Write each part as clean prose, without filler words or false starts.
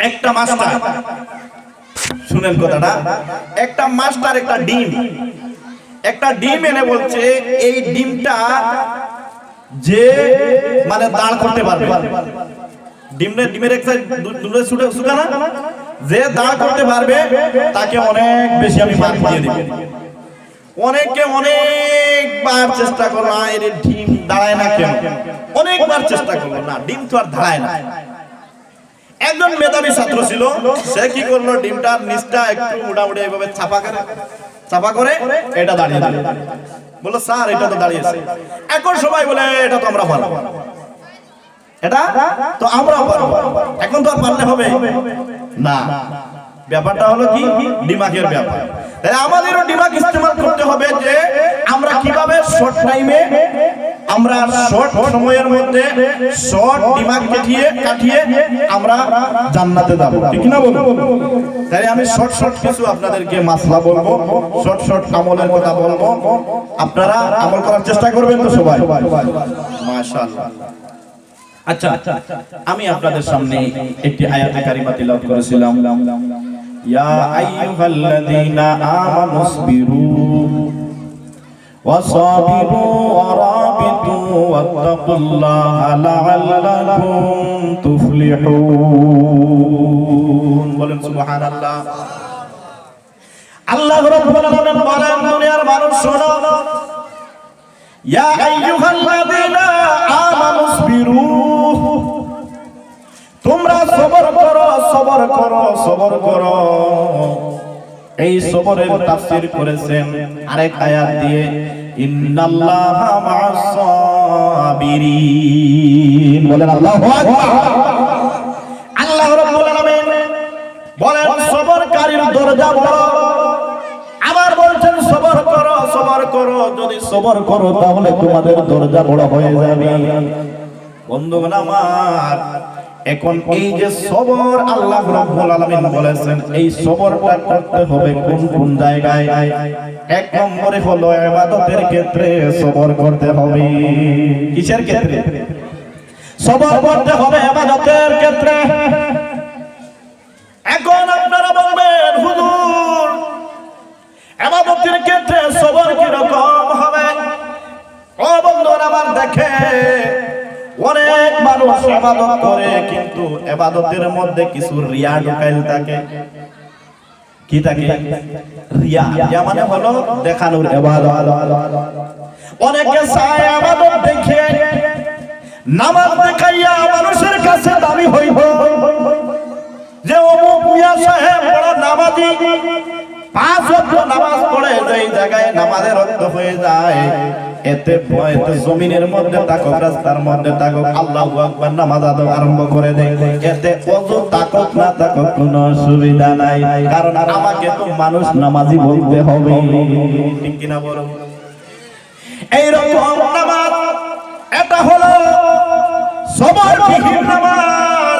একটা মাস্টার, শুনেন কথাটা, একটা মাস্টার একটা ডিম এনে বলছে এই ডিমটা যে মানে দাঁড় করতে পারবে, ডিমের এক সাইড দুটো সুটা না, যে দাঁড় করতে পারবে তাকে অনেক বেশি আমি মার্ক দিয়ে দেব। অনেকে অনেকবার চেষ্টা করলো, না এর ডিম দাঁড়ায় না কেন, অনেকবার চেষ্টা করলো, না ডিম তো আর দাঁড়ায় না। একজন মেধাবী ছাত্র ছিল, সে কি করলো, ডিমটার নিচটা একটু মোটামুটি এইভাবে চাপা করে এটা দাঁড়িয়ে দিল। বললো স্যার এটা তো দাঁড়িয়েছে। এখন সবাই বলে এটা তো আমরা পারবো, এটা তো আমরা পারবো। এখন তো আর পারলে হবে না, ব্যাপারটা হলো কি দিমাগের ব্যাপার। তাই আমাদেরও দিমাগ ইস্তেমাল করতে হবে যে আমরা কিভাবে শর্ট টাইমে, আমরা শর্ট সময়ের মধ্যে শর্ট দিমাগ কাটিয়ে আমরা জান্নাতে যাব, ঠিক না বলুন? তাই আমি শর্ট কিছু আপনাদেরকে মাসলা বলবো, শর্ট আমলের কথা বলবো, আপনারা আমল করার চেষ্টা করবেন তো সবাই? মাশাআল্লাহ। আচ্ছা, আমি আপনাদের সামনে একটি আয়াতে কারিমা তিলাওয়াত করেছিলাম, ইয়া আইয়ুহাল্লাযীনা আমানুসবিরু ওয়াসাবিরু ওয়ারাবিতু ওয়াত্তাকুল্লাহা লাআল্লাকুম তুফলিহুন। বলেন সুবহানাল্লাহ। আল্লাহ রাব্বুল আলামিন বলেন, দুনিয়ার মানুষ শোনো, ইয়া আইয়ুহাল্লাযীনা আমানুসবিরু, তোমরা সবর করো। এই সবরের তাফসীর করেছেন আরেক আয়াত দিয়ে, ইন্নাল্লাহা মা'আস সাবিরিন। বলেন আল্লাহু আকবার। আল্লাহ রাব্বুল আলামিন বলেন সবরকারীর দরজা বড়। আবার বলছেন সবর করো, যদি সবর করো তাহলে তোমাদের দরজা বড় হয়ে যাবে। বন্ধুগণ আমার, এখন এই যে সবর আল্লাহ রাব্বুল আলামিন বলেছেন, এই সবরটা করতে হবে কোন জায়গায়? এক নম্বরে হলো ইবাদতের ক্ষেত্রে সবর করতে হবে। কিসের ক্ষেত্রে? সবর করতে হবে ইবাদতের ক্ষেত্রে। এখন আপনারা বলবেন, হুজুর ইবাদতের ক্ষেত্রে সবর কি রকম হবে? ও বন্ধুরা আমার, দেখে অনেক মানুষ ইবাদত করে, কিন্তু ইবাদতের মধ্যে কিছু রিয়া ঢুকাইল থাকে। কি থাকে? রিয়া মানে হলো দেখানোর ইবাদত। অনেকে চায় ইবাদত দেখে, নামাজ দেখাইয়া মানুষের কাছে দামি হইব, যে অমুক মিয়া সাহেব বড় নামাজি, 5 ওয়াক্ত নামাজ পড়ে, যেই জায়গায় নামাজের অর্থ হয়ে যায় এতে জমিনের মধ্যে থাকুক, রাস্তার মধ্যে থাকুক, আল্লাহু আকবার নামাজ আরম্ভ করে দেয়। এতে ওযু থাকুক না থাকুক কোনো অসুবিধা নাই, কারণ আমাকে তো মানুষ নামাজি বলতে হবে, ঠিক কিনা বলো? এইরকম নামাজ, এটা হলো সবরবিহীন নামাজ।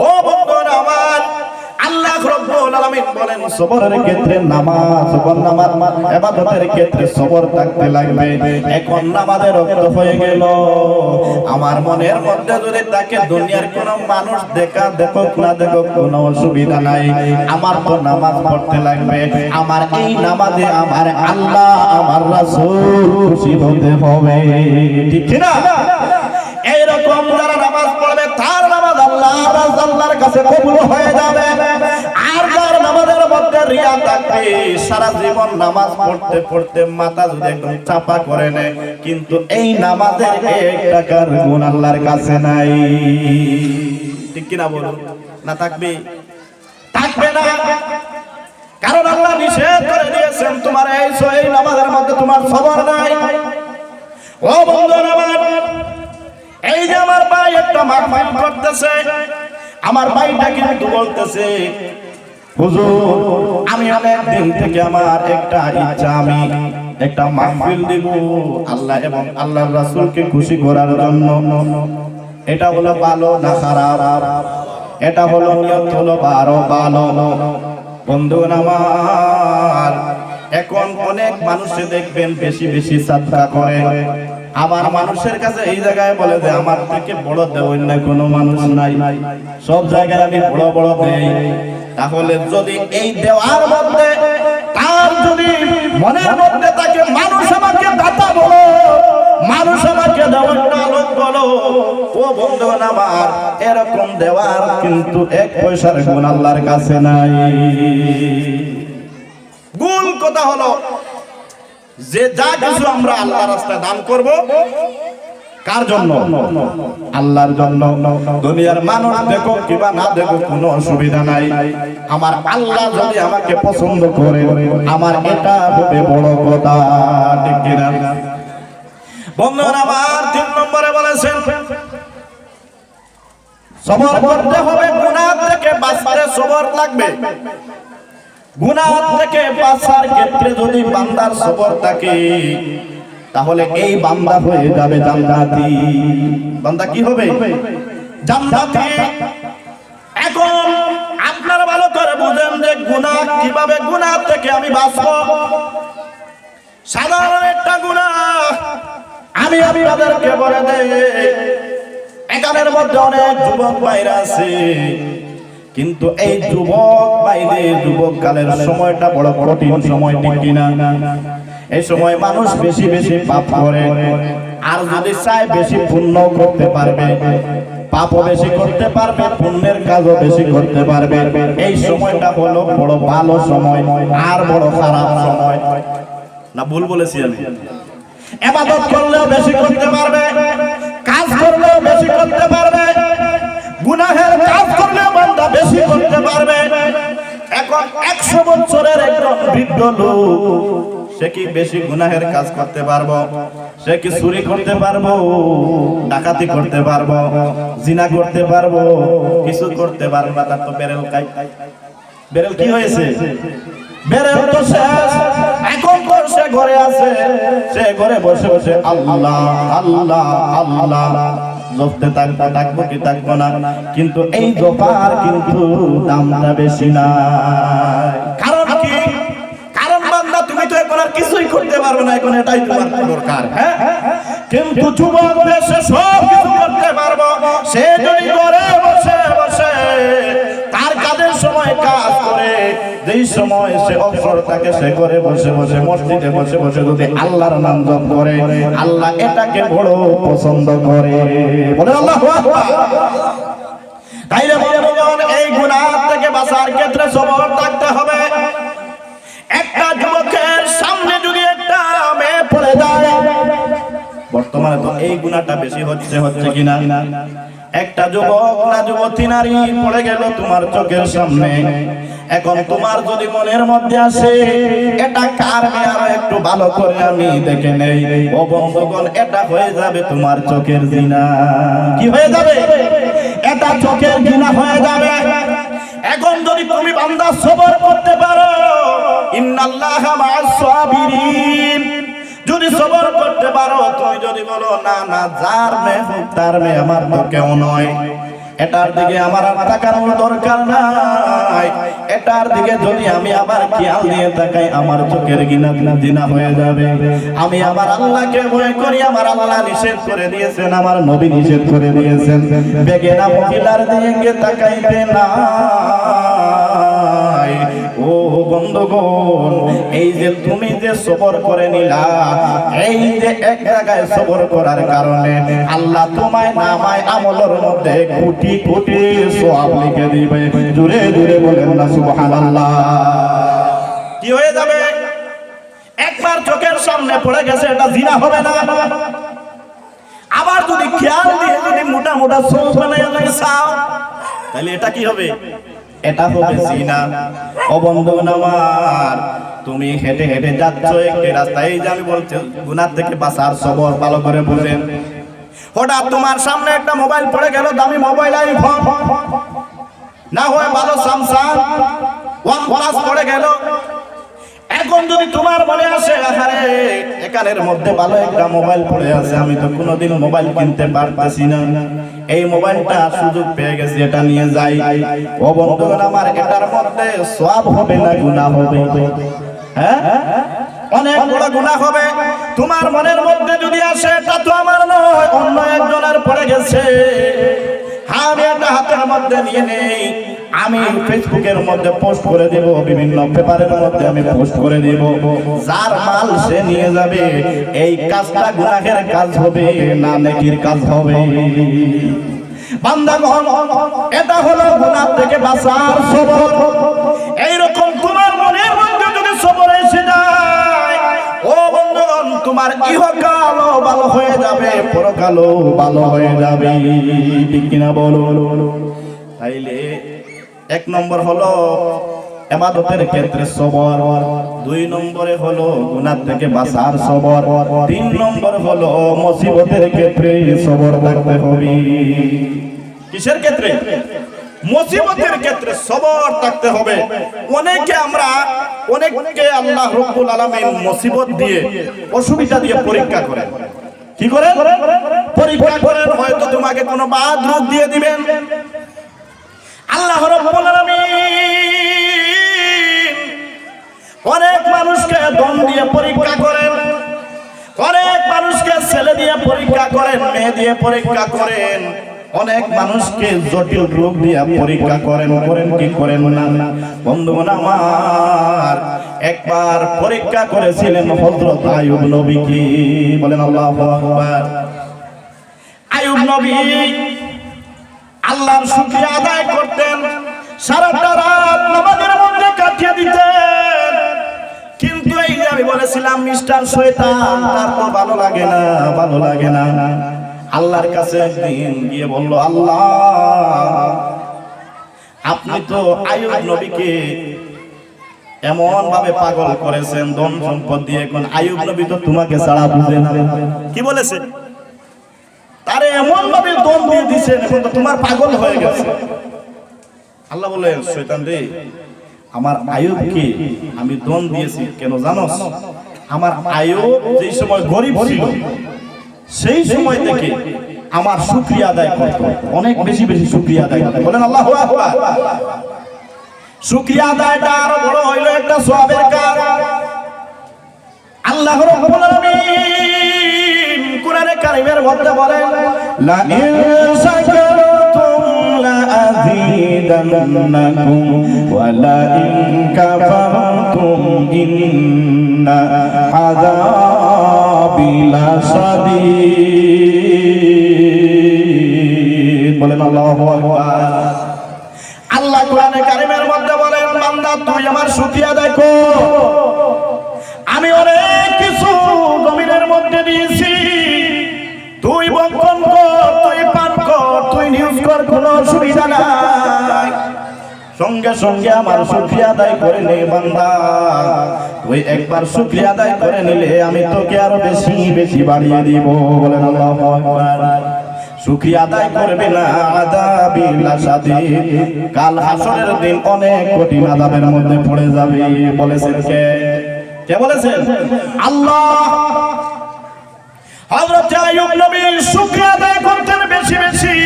ও বন্ধুরা আমার, আল্লাহ রাব্বুল আলামিন বলেন সবরের ক্ষেত্রে নামাজ, ইবাদতের ক্ষেত্রে সবর থাকতে লাগবে। এখন নামাজের রক্ত হয়ে গেল, আমার মনের মধ্যে যদি তাকে দুনিয়ার কোন মানুষ দেখুক না দেখুক কোনো অসুবিধা নাই, আমার তো নামাজ পড়তে লাগবে। আমার এই নামাজে আমার আল্লাহ আমার রাসূল খুশি হতে হবে, ঠিক না? এইরকম যারা নামাজ পড়বে তার নামাজ আল্লাহর কাছে কবুল হয়ে যাবে। আর যার নামাজের মধ্যে রিয়া থাকবে, সারা জীবন নামাজ পড়তে পড়তে মাথা যদি একদম চাপা করে নেয়, কিন্তু এই নামাজের 1 টাকার গুণ আল্লাহর কাছে নাই, ঠিক কিনা বলুন? না থাকবে না, কারণ আল্লাহ নিষেধ করে দিয়েছেন তোমার এই নামাজের মধ্যে তোমার সবর নাই। ও বন্ধুরা আমার, এই যে আমার ভাই একটা মাহফিল করতেছে, আমার ভাইটা কিন্তু বলতেছে, হুজুর আমি অনেক দিন থেকে আমার একটা ইচ্ছা, আমি একটা মাহফিল দিব আল্লাহ এবং আল্লাহর রাসূলকে খুশি করার জন্য। এটা হলো ভালো না খারাপ? এটা হলো নিয়ত হলো ভালো। বন্ধুগণ আমার, এখন অনেক মানুষে দেখবেন বেশি সাদকা করে, আমার মানুষের কাছে এই জায়গায় বলে যে আমার থেকে বড় দেওয়ার না কোনো মানুষ নাই, সব জায়গায় আমি বড় বড় দেই। তাহলে যদি এই দেওয়ার মধ্যে তার যদি মনের মধ্যে তাকে মানুষ আমাকে দাতা বলো, মানুষ আমাকে দেওয়ার লোক বলো, ও বন্ধুগণ আমার, এরকম দেওয়ার কিন্তু এক পয়সার গুণ আল্লাহর কাছে নাই। গুণ কথা হলো যে যা কিছু আমরা আল্লাহর রাস্তায় দান করব, কার জন্য? আল্লাহর জন্য। দুনিয়ার মানুষ দেখো কিবা না দেখো কোনো অসুবিধা নাই, আমার আল্লাহ যদি আমাকে পছন্দ করে আমার এটা হবে বড় কথা, ঠিক কিনা? বন্ধুরা আমার 3 নম্বরে বলেছেন সবর করতে হবে, গুনাহ থেকে বাঁচতে সবর লাগবে। গুনাহ থেকে বাঁচার ক্ষেত্রে যদি বান্দার সবর থাকে তাহলে এই বান্দা হয়ে যাবে জান্নাতি। বান্দা কি হবে? জান্নাতি। এখন আপনারা ভালো করে বুঝেন যে গুনাহ কিভাবে, গুনাহ থেকে আমি বাঁচবো। সাধারণ একটা গুনাহ আমি আপনাদেরকে বলে দেই, এখানের মধ্যে অনেক যুবক ভাইরা আছে, কিন্তু এই যুবক ভাইদের যুবক কালের সময়টা বড় কঠিন সময়, ঠিক কিনা? এই সময় মানুষ বেশি বেশি পাপ করে, আর যদি চায় বেশি পুণ্য করতে পারবে, পাপও বেশি করতে পারবে, পুণ্যের কাজও বেশি করতে পারবে। এই সময়টা হলো বড় ভালো সময় আর বড় খারাপ সময়। না ভুল বলেছি আমি? ইবাদত করলেও বেশি করতে পারবে, কাজ করলেও বেশি করতে পারবে, গুনাহের কাজ করলেও বান্দা বেশি করতে পারবে। এখন 100 বছরের একজন বৃদ্ধ লোক, সে কি বেশি গুনাহের কাজ করতে পারবো? সে কি চুরি করতে পারবো, ডাকাতি করতে পারবো, জিনা করতে পারবো? কিছু করতে পারবো না। তার তো বেরেল খাই। বেরেল কি হয়েছে? বেরেল তো শেষ। এখন তো সে ঘরে আছে, সে ঘরে বসে বসে আল্লাহ আল্লাহ আল্লাহ জপতে থাকবো, থাকবো কি থাকবো না, কিন্তু এই জপার কিন্তু দামটা বেশি না। কারণ কি? কারণ বান্দা তুমি তো এখন আর কিছুই করতে পারবে না, এখন এটাই তোমার দরকার। হ্যাঁ, কিন্তু যুবক দেশে সব কিছু করতে পারবো। সে যদি ঘরে বসে বসে তার কাজের সময় কাজ করে, যেই সময় সে অবসর থাকে সে ঘরে বসে বসে মসজিদে বসে বসে যদি আল্লাহর নাম জপ করে, আল্লাহ এটাকে বড় পছন্দ করে। বলেন আল্লাহু আকবার। তাইলে বন্ধুগণ, এই গুনাহ থেকে বাঁচার ক্ষেত্রে সবর থাকতে হবে। একটা যুবকের সামনে যদি একটা মেয়ে পড়ে যায়, বর্তমানে তো এই গুনাহটা বেশি হচ্ছে কিনা? একটা যুবক না যুবতী নারী পড়ে গেল তোমার চোখের সামনে, এখন তোমার যদি মনের মধ্যে আসে এটা কার মেয়ে, আরো একটু ভালো করে আমি দেখে নেই, ও বন্ধুগণ, এটা হয়ে যাবে তোমার চোখের জিনা। কি হয়ে যাবে? এটা চোখের জিনা হয়ে যাবে। এখন যদি তুমি বান্দা সবর করতে পারো, ইন্নাল্লাহা মা'আস সাবিরিন, যদি সবর করতে পারো, তুমি যদি বলো না না যার মেয়ে হোক তার মেয়ে, আমার তো কেউ নয়, এটার দিকে আমার আর তাকানোর দরকার নাই, এটার দিকে যদি আমি আবার খেয়াল দিয়ে তাকাই আমার চোখের জিনা হয়ে যাবে। আমি আমার আল্লাহকে ভয় করি, আমার আল্লাহ নিষেধ করে দিয়েছেন, আমার নবী নিষেধ করে দিয়েছেন, বেগেনা মহিলার দিকে তাকাইতে না। ও বন্ধুগণ, এই যে তুমি যে সবর করে নিলা, এই যে এক জায়গায় সবর করার কারণে আল্লাহ তোমায় নামায় আমলের মধ্যে কোটি কোটি সওয়াব লিখে দিবে। জোরে জোরে বলেন না সুবহানাল্লাহ। কি হয়ে যাবে? একবার চোখের সামনে পড়ে গেছে, এটা জিনা হবে না। আবার যদি খেয়াল দিয়ে যদি মোটা মোটা চোখ বানায় চাও, তাহলে এটা কি হবে? এটা হবে জিনা। ও বন্ধুগণ আমার, তুমি হেঁটে হেঁটে যাচ্ছ একটি রাস্তায়, এই যে আমি বলছি গুনাহ থেকে বাঁচার সবর ভালো করে বুঝেন। হঠাৎ তোমার সামনে একটা মোবাইল পড়ে গেল, দামি মোবাইল, আইফোন না হয় ভালো স্যামসাং OnePlus পড়ে গেল। এখন যদি তোমার মনে আসে আরে এখানের মধ্যে ভালো একটা মোবাইল পড়ে আছে, আমি তো কোনোদিন মোবাইল কিনতে পারতাছি না, এই মোবাইলটা সুযোগ পেয়ে গেছি, এটা নিয়ে যাই। ও বন্ধুগণ আমার, এটার মধ্যে সওয়াব হবে না গুনাহ হবে? হ্যাঁ, অনেক বড় গুনাহ হবে। তোমার মনের মধ্যে যদি আসে এটা তো আমার নয়, অন্য একজনের পড়ে গেছে, আমি এটা হাতের মধ্যে নিয়ে নেই, আমি ফেসবুকের মধ্যে পোস্ট করে দেব, বিভিন্ন পেপারের মধ্যে আমি পোস্ট করে দেব, যার মাল সে নিয়ে যাবে, এই কাজটা গুনাহের কাজ হবে না নেকির কাজ হবে? বান্দাগণ, এটা হলো গুনাহ থেকে বাঁচার সবর। এইরকম তোমার মনের মধ্যে যদি সবর এসে যায়, ও বন্ধুগণ, তোমার ইহকালও ভালো হয়ে যাবে, পরকালও ভালো হয়ে যাবে। ঠিক কিনা বলো? তাইলে এক নম্বর হলো ইবাদতের ক্ষেত্রে সবর, দুই নম্বরে হলো গুনাহ থেকে বাঁচার সবর, তিন নম্বর হলো মুসিবতের ক্ষেত্রে সবর থাকতে হবে। কিসের ক্ষেত্রে? মুসিবতের ক্ষেত্রে সবর থাকতে হবে। অনেককে আল্লাহ রাব্বুল আলামিন মুসিবত দিয়ে, অসুবিধা দিয়ে পরীক্ষা করেন। কি করেন? পরীক্ষা করেন। হয়তো তোমাকে কোনো বাদ রোগ দিয়ে দিবেন। আল্লাহ রাব্বুল আলামিন অনেক মানুষকে ধন দিয়ে পরীক্ষা করেন, অনেক মানুষকে ছেলে দিয়ে পরীক্ষা করেন, মেয়ে দিয়ে পরীক্ষা করেন, অনেক মানুষকে জটিল রোগ দিয়ে পরীক্ষা করেন। কি করেন না? বন্ধুগণ আমার, একবার পরীক্ষা করেছিলেন হযরত আইয়ুব নবীকে। বলেন আল্লাহু আকবার। আইয়ুব নবী আল্লাহর শুকরিয়া আদায় করতেন, সারাটা রাত নামাজের মধ্যে কাটিয়ে দিতেন। কিন্তু এই যে আমি বলেছিলাম মিস্টার শয়তান, তার তো ভালো লাগে না। আল্লাহর কাছে একদিন গিয়ে বলল, আল্লাহ, আপনি তো আইয়ুব নবীকে এমন ভাবে পাগল করেছেন ধন সম্পদ দিয়ে, এখন আইয়ুব নবী তো তোমাকে ছাড়া বুঝে না। কি বলেছে? তারে এমন ভাবে ধন দিয়ে দিয়েছেন, এখন তো তোমার পাগল হয়ে গেছে। আল্লাহ বলেন, শয়তান রে, আমার আইয়ুবকে আমি ধন দিয়েছি কেন জানোস? আমার আইয়ুব যেই সময় গরিব ছিল, সেই সময় থেকে আমার শুকরিয়া আদায় করত, অনেক বেশি শুকরিয়া আদায় করত। বলেন আল্লাহু আকবার। শুকরিয়া আদায়টা আরো বড় হইল একটা সওয়াবের কাজ। আল্লাহ রাব্বুল আলামিন কোরআনে কারীমের মধ্যে বলেন, লা ইন শাকারতুম লা আযীদান্নাকুম ওয়া লা ইন কাফারতুম ইন্না আযাবি লাশাদীদ। বলেন আল্লাহু আকবার। আল্লাহ কোরআনে কারীমের মধ্যে বলেন, বান্দা তুই আমার শুকরিয়া আদায় কর, আমি অনেক কিছু জমিনের মধ্যে দিয়েছি, তুই বক্ষণ কর, তুই পান কর, তুই নিউজ কর, কোনো অসুবিধা নাই। সঙ্গে সঙ্গে আমার শুকরিয়া আদায় করে নে বান্দা। তুই একবার শুকরিয়া আদায় করে নিলে আমি তোকে আরো বেশি বাড়িয়ে দিব। বলেন আল্লাহু আকবার। শুকরিয়া আদায় করবে না, আযাবি লাশাদীদ, কাল হাসরের দিন অনেক কঠিন আযাবের মধ্যে পড়ে যাবে। বলেছেন কে? কে বলেছেন? আল্লাহ। হযরত আইয়ুব নবী শুকরিয়া আদায় করতেন বেশি।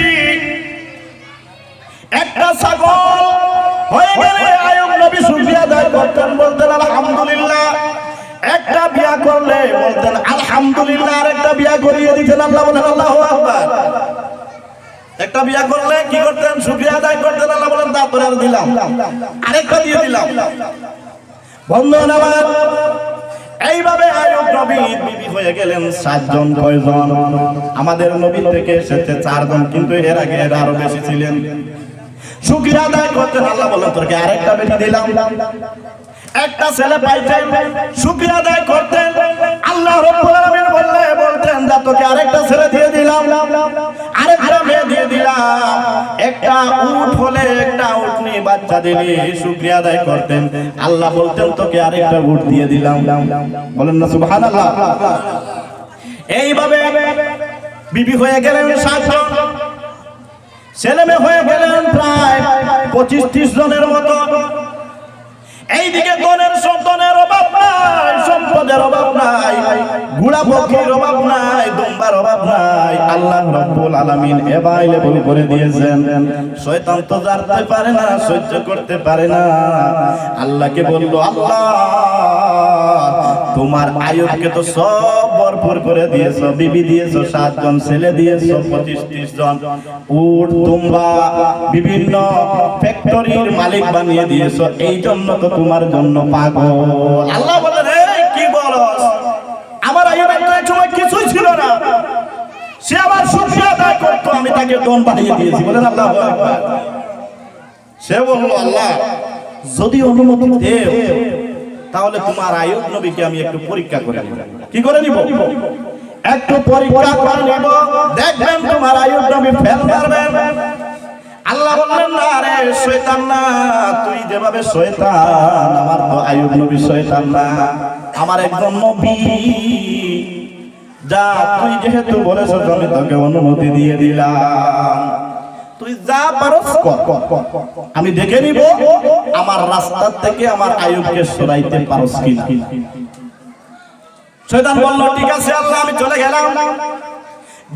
একটা ছাগল হয়ে গেলে আইয়ুব নবী শুকরিয়া আদায় করতেন, বলতেন আলহামদুলিল্লাহ। একটা বিয়া করলে বলতেন আলহামদুলিল্লাহ, আর একটা বিয়া করিয়ে দিতেন। আল্লাহ বলেন আল্লাহু আকবার। একটা বিয়া করলে কি করতেন? শুকরিয়া আদায় করতেন। আল্লাহ বলেন তারপরে আর দিলাম, আরেকটা দিয়ে দিলাম। বন্ধুগণ আমার, এইভাবে আইয়ুব নবী বিবি হয়ে গেলেন 7 জন। কয়জন? আমাদের নবী থেকে এসেছে 4 জন, কিন্তু এর আগে আরো বেশি ছিলেন। শুকরিয়া আদায় করতেন, আল্লাহ বলেন তোকে আরেকটা বেটি দিলাম। একটা ছেলে পাইতেন, শুকরিয়া আদায় করতেন, আল্লাহ রাব্বুল আলামিন বলতেন যা তোকে আরেকটা ছেলে দিয়ে দিলাম, আরেকটা মেয়ে দিয়ে দিলাম। একটা উট হলে একটা উটনি বাচ্চা দিলে শুকরিয়া আদায় করতেন, আল্লাহ বলতেন তোকে আরেকটা উট দিয়ে দিলাম। বলেন না সুবহানাল্লাহ। এইভাবে বিবি হয়ে গেলেন 7 জন, ছেলে মেয়ে হয়ে গেলেন প্রায় 25-30 জনের মতো। এইদিকে ধনের সন্তানের অভাব নাই, সম্পদের অভাব নাই, ঘোড়া পক্ষীর অভাব নাই, দুম্বার অভাব নাই। আল্লাহ রাব্বুল আলামিন এভাইলেবল করে দিয়েছেন। শয়তান তো জানতে পারে না, সহ্য করতে পারে না। আল্লাহকে বলল, আল্লাহ তোমার আয়ুবকে তো সব ভরপুর করে দিয়েছো, বিবি দিয়েছো 7 জন, ছেলে দিয়েছো 25-30 জন, উট তুম্বা বিভিন্ন ফ্যাক্টরির মালিক বানিয়ে দিয়েছো, এই জন্য তো তোমার জন্য পাগল। আল্লাহ বলেন এই কি বলস, আমার আয়ুবের তো এক সময় কিছুই ছিল না, সে আমার শুকরিয়া আদায় করতো, আমি তাকে ধন বানিয়ে দিয়েছি। বলেন আল্লাহু আকবার। সে বলল আল্লাহ যদি অনুমতি দেও তাহলে তোমার আয়ুব নবীকে আমি একটু পরীক্ষা করে নিব। কি করে নিব? একটু পরীক্ষা করে নিব, দেখবেন তোমার আয়ুব নবী ফেল মারবেন। আল্লাহ বললেন না রে শয়তান না, তুই যেভাবে শয়তান, আমার তো আয়ুব নবী শয়তান না, আমার একজন নবী। যা তুই যেহেতু বলেছো আমি তোকে অনুমতি দিয়ে দিলাম, তুই যা পারস কর, আমি দেখে নিব আমার রাস্তা থেকে আমার আয়ুবকে সরাইতে পারস কিনা। শয়তান বলল ঠিক আছে আল্লাহ, আমি চলে গেলাম।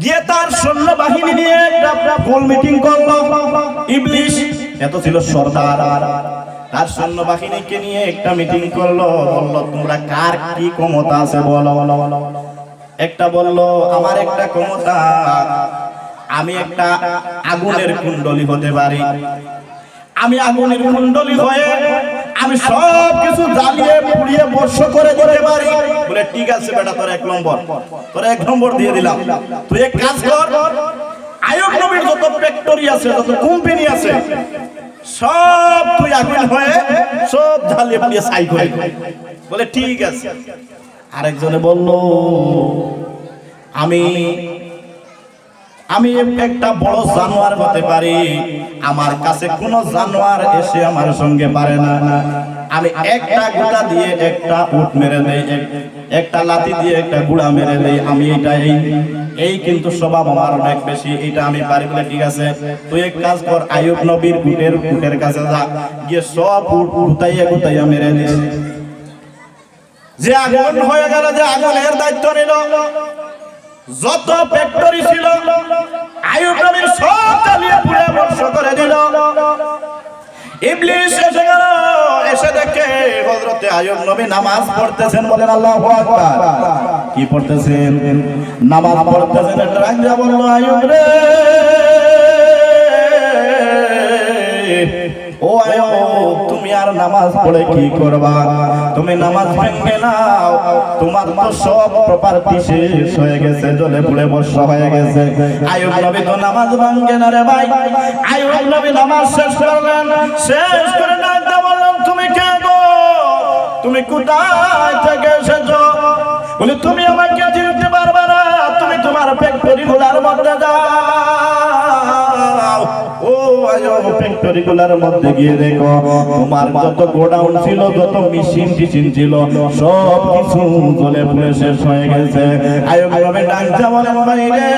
গিয়ে তার সৈন্য বাহিনী নিয়ে একটা গোল মিটিং করলো। ইবলিস এত ছিল সর্দার, তার সৈন্য বাহিনীকে নিয়ে একটা মিটিং করলো। বলল তোমরা কার কি ক্ষমতা আছে বলো। একটা বলল আমার একটা ক্ষমতা, আমি একটা আগুনের কুণ্ডলী হতে পারি, আমি আগুনের কুণ্ডলী হয়ে আমি সব কিছু জ্বালিয়ে পুড়িয়ে বর্ষ করে দিতে পারি। বলে ঠিক আছে বেটা, তোর 1 নম্বর, তোর 1 নম্বর দিয়ে দিলাম। তুই এক কাজ কর, আয়ুব নবীর যত ফ্যাক্টরি আছে, যত কোম্পানি আছে, সব তুই আগুন হয়ে সব জ্বালিয়ে পুড়িয়ে ছাই করে। বলে ঠিক আছে। আরেকজনে বলল আমি একটা বড় জানোয়ার হতে পারি, আমার কাছে কোন জানোয়ার এসে আমার সঙ্গে পারে না, আমি একটা গুড়া দিয়ে একটা উট মেরে দেই, একটা লাঠি দিয়ে একটা গুড়া মেরে দেই, আমি এই কিন্তু স্বভাব আমার অনেক বেশি, এটা আমি পারি। বলে ঠিক আছে, তুই এক কাজ কর, আয়ুব নবীর উটের কাছে যা, গিয়ে সব উট গুতাইয়া মেরে দিস। যে আগুন হয়ে গেল, যে আগুনের দায়িত্ব নিল, যত ফ্যাক্টরি ছিল আয়ুব নবীর সব জ্বালিয়ে পুড়ে বর্ষ করে দিল। ইবলিস এসে গেল, এসে দেখে হযরতে আয়ুব নবী নামাজ পড়তেছেন। বলেন আল্লাহু আকবার। কি পড়তেছেন? নামাজ পড়তেছেন। ডাক দিয়া বলল আয়ুব রে, ও আয়ুব তুমি আর নামাজ পড়ে কি করবা? তুমি নামাজ ভেঙে নাও, তোমার তো সব প্রপার্টি শেষ হয়ে গেছে, জ্বলে পুড়ে ভস্ম হয়ে গেছে। আয়ুব নবী তো নামাজ ভাঙে না রে ভাই। আয়ুব নবী নামাজ শেষ করলেন, শেষ করে ডাক দিয়ে বললেন তুমি কে গো, তুমি কোথায় থেকে এসেছো? বলে তুমি আমাকে চিনতে পারবে না, তুমি তোমার ফ্যাক্টরি গুলার মধ্যে যাও। ও আয়ুব ফ্যাক্টরি গুলার মধ্যে গিয়ে দেখো তোমার যত গোডাউন ছিল, যত মেশিন ছিল, সব কিছু জ্বলে পুড়ে শেষ হয়ে গেছে। আয়ুব নবী ডাক দিয়ে বলেন ভাই রে,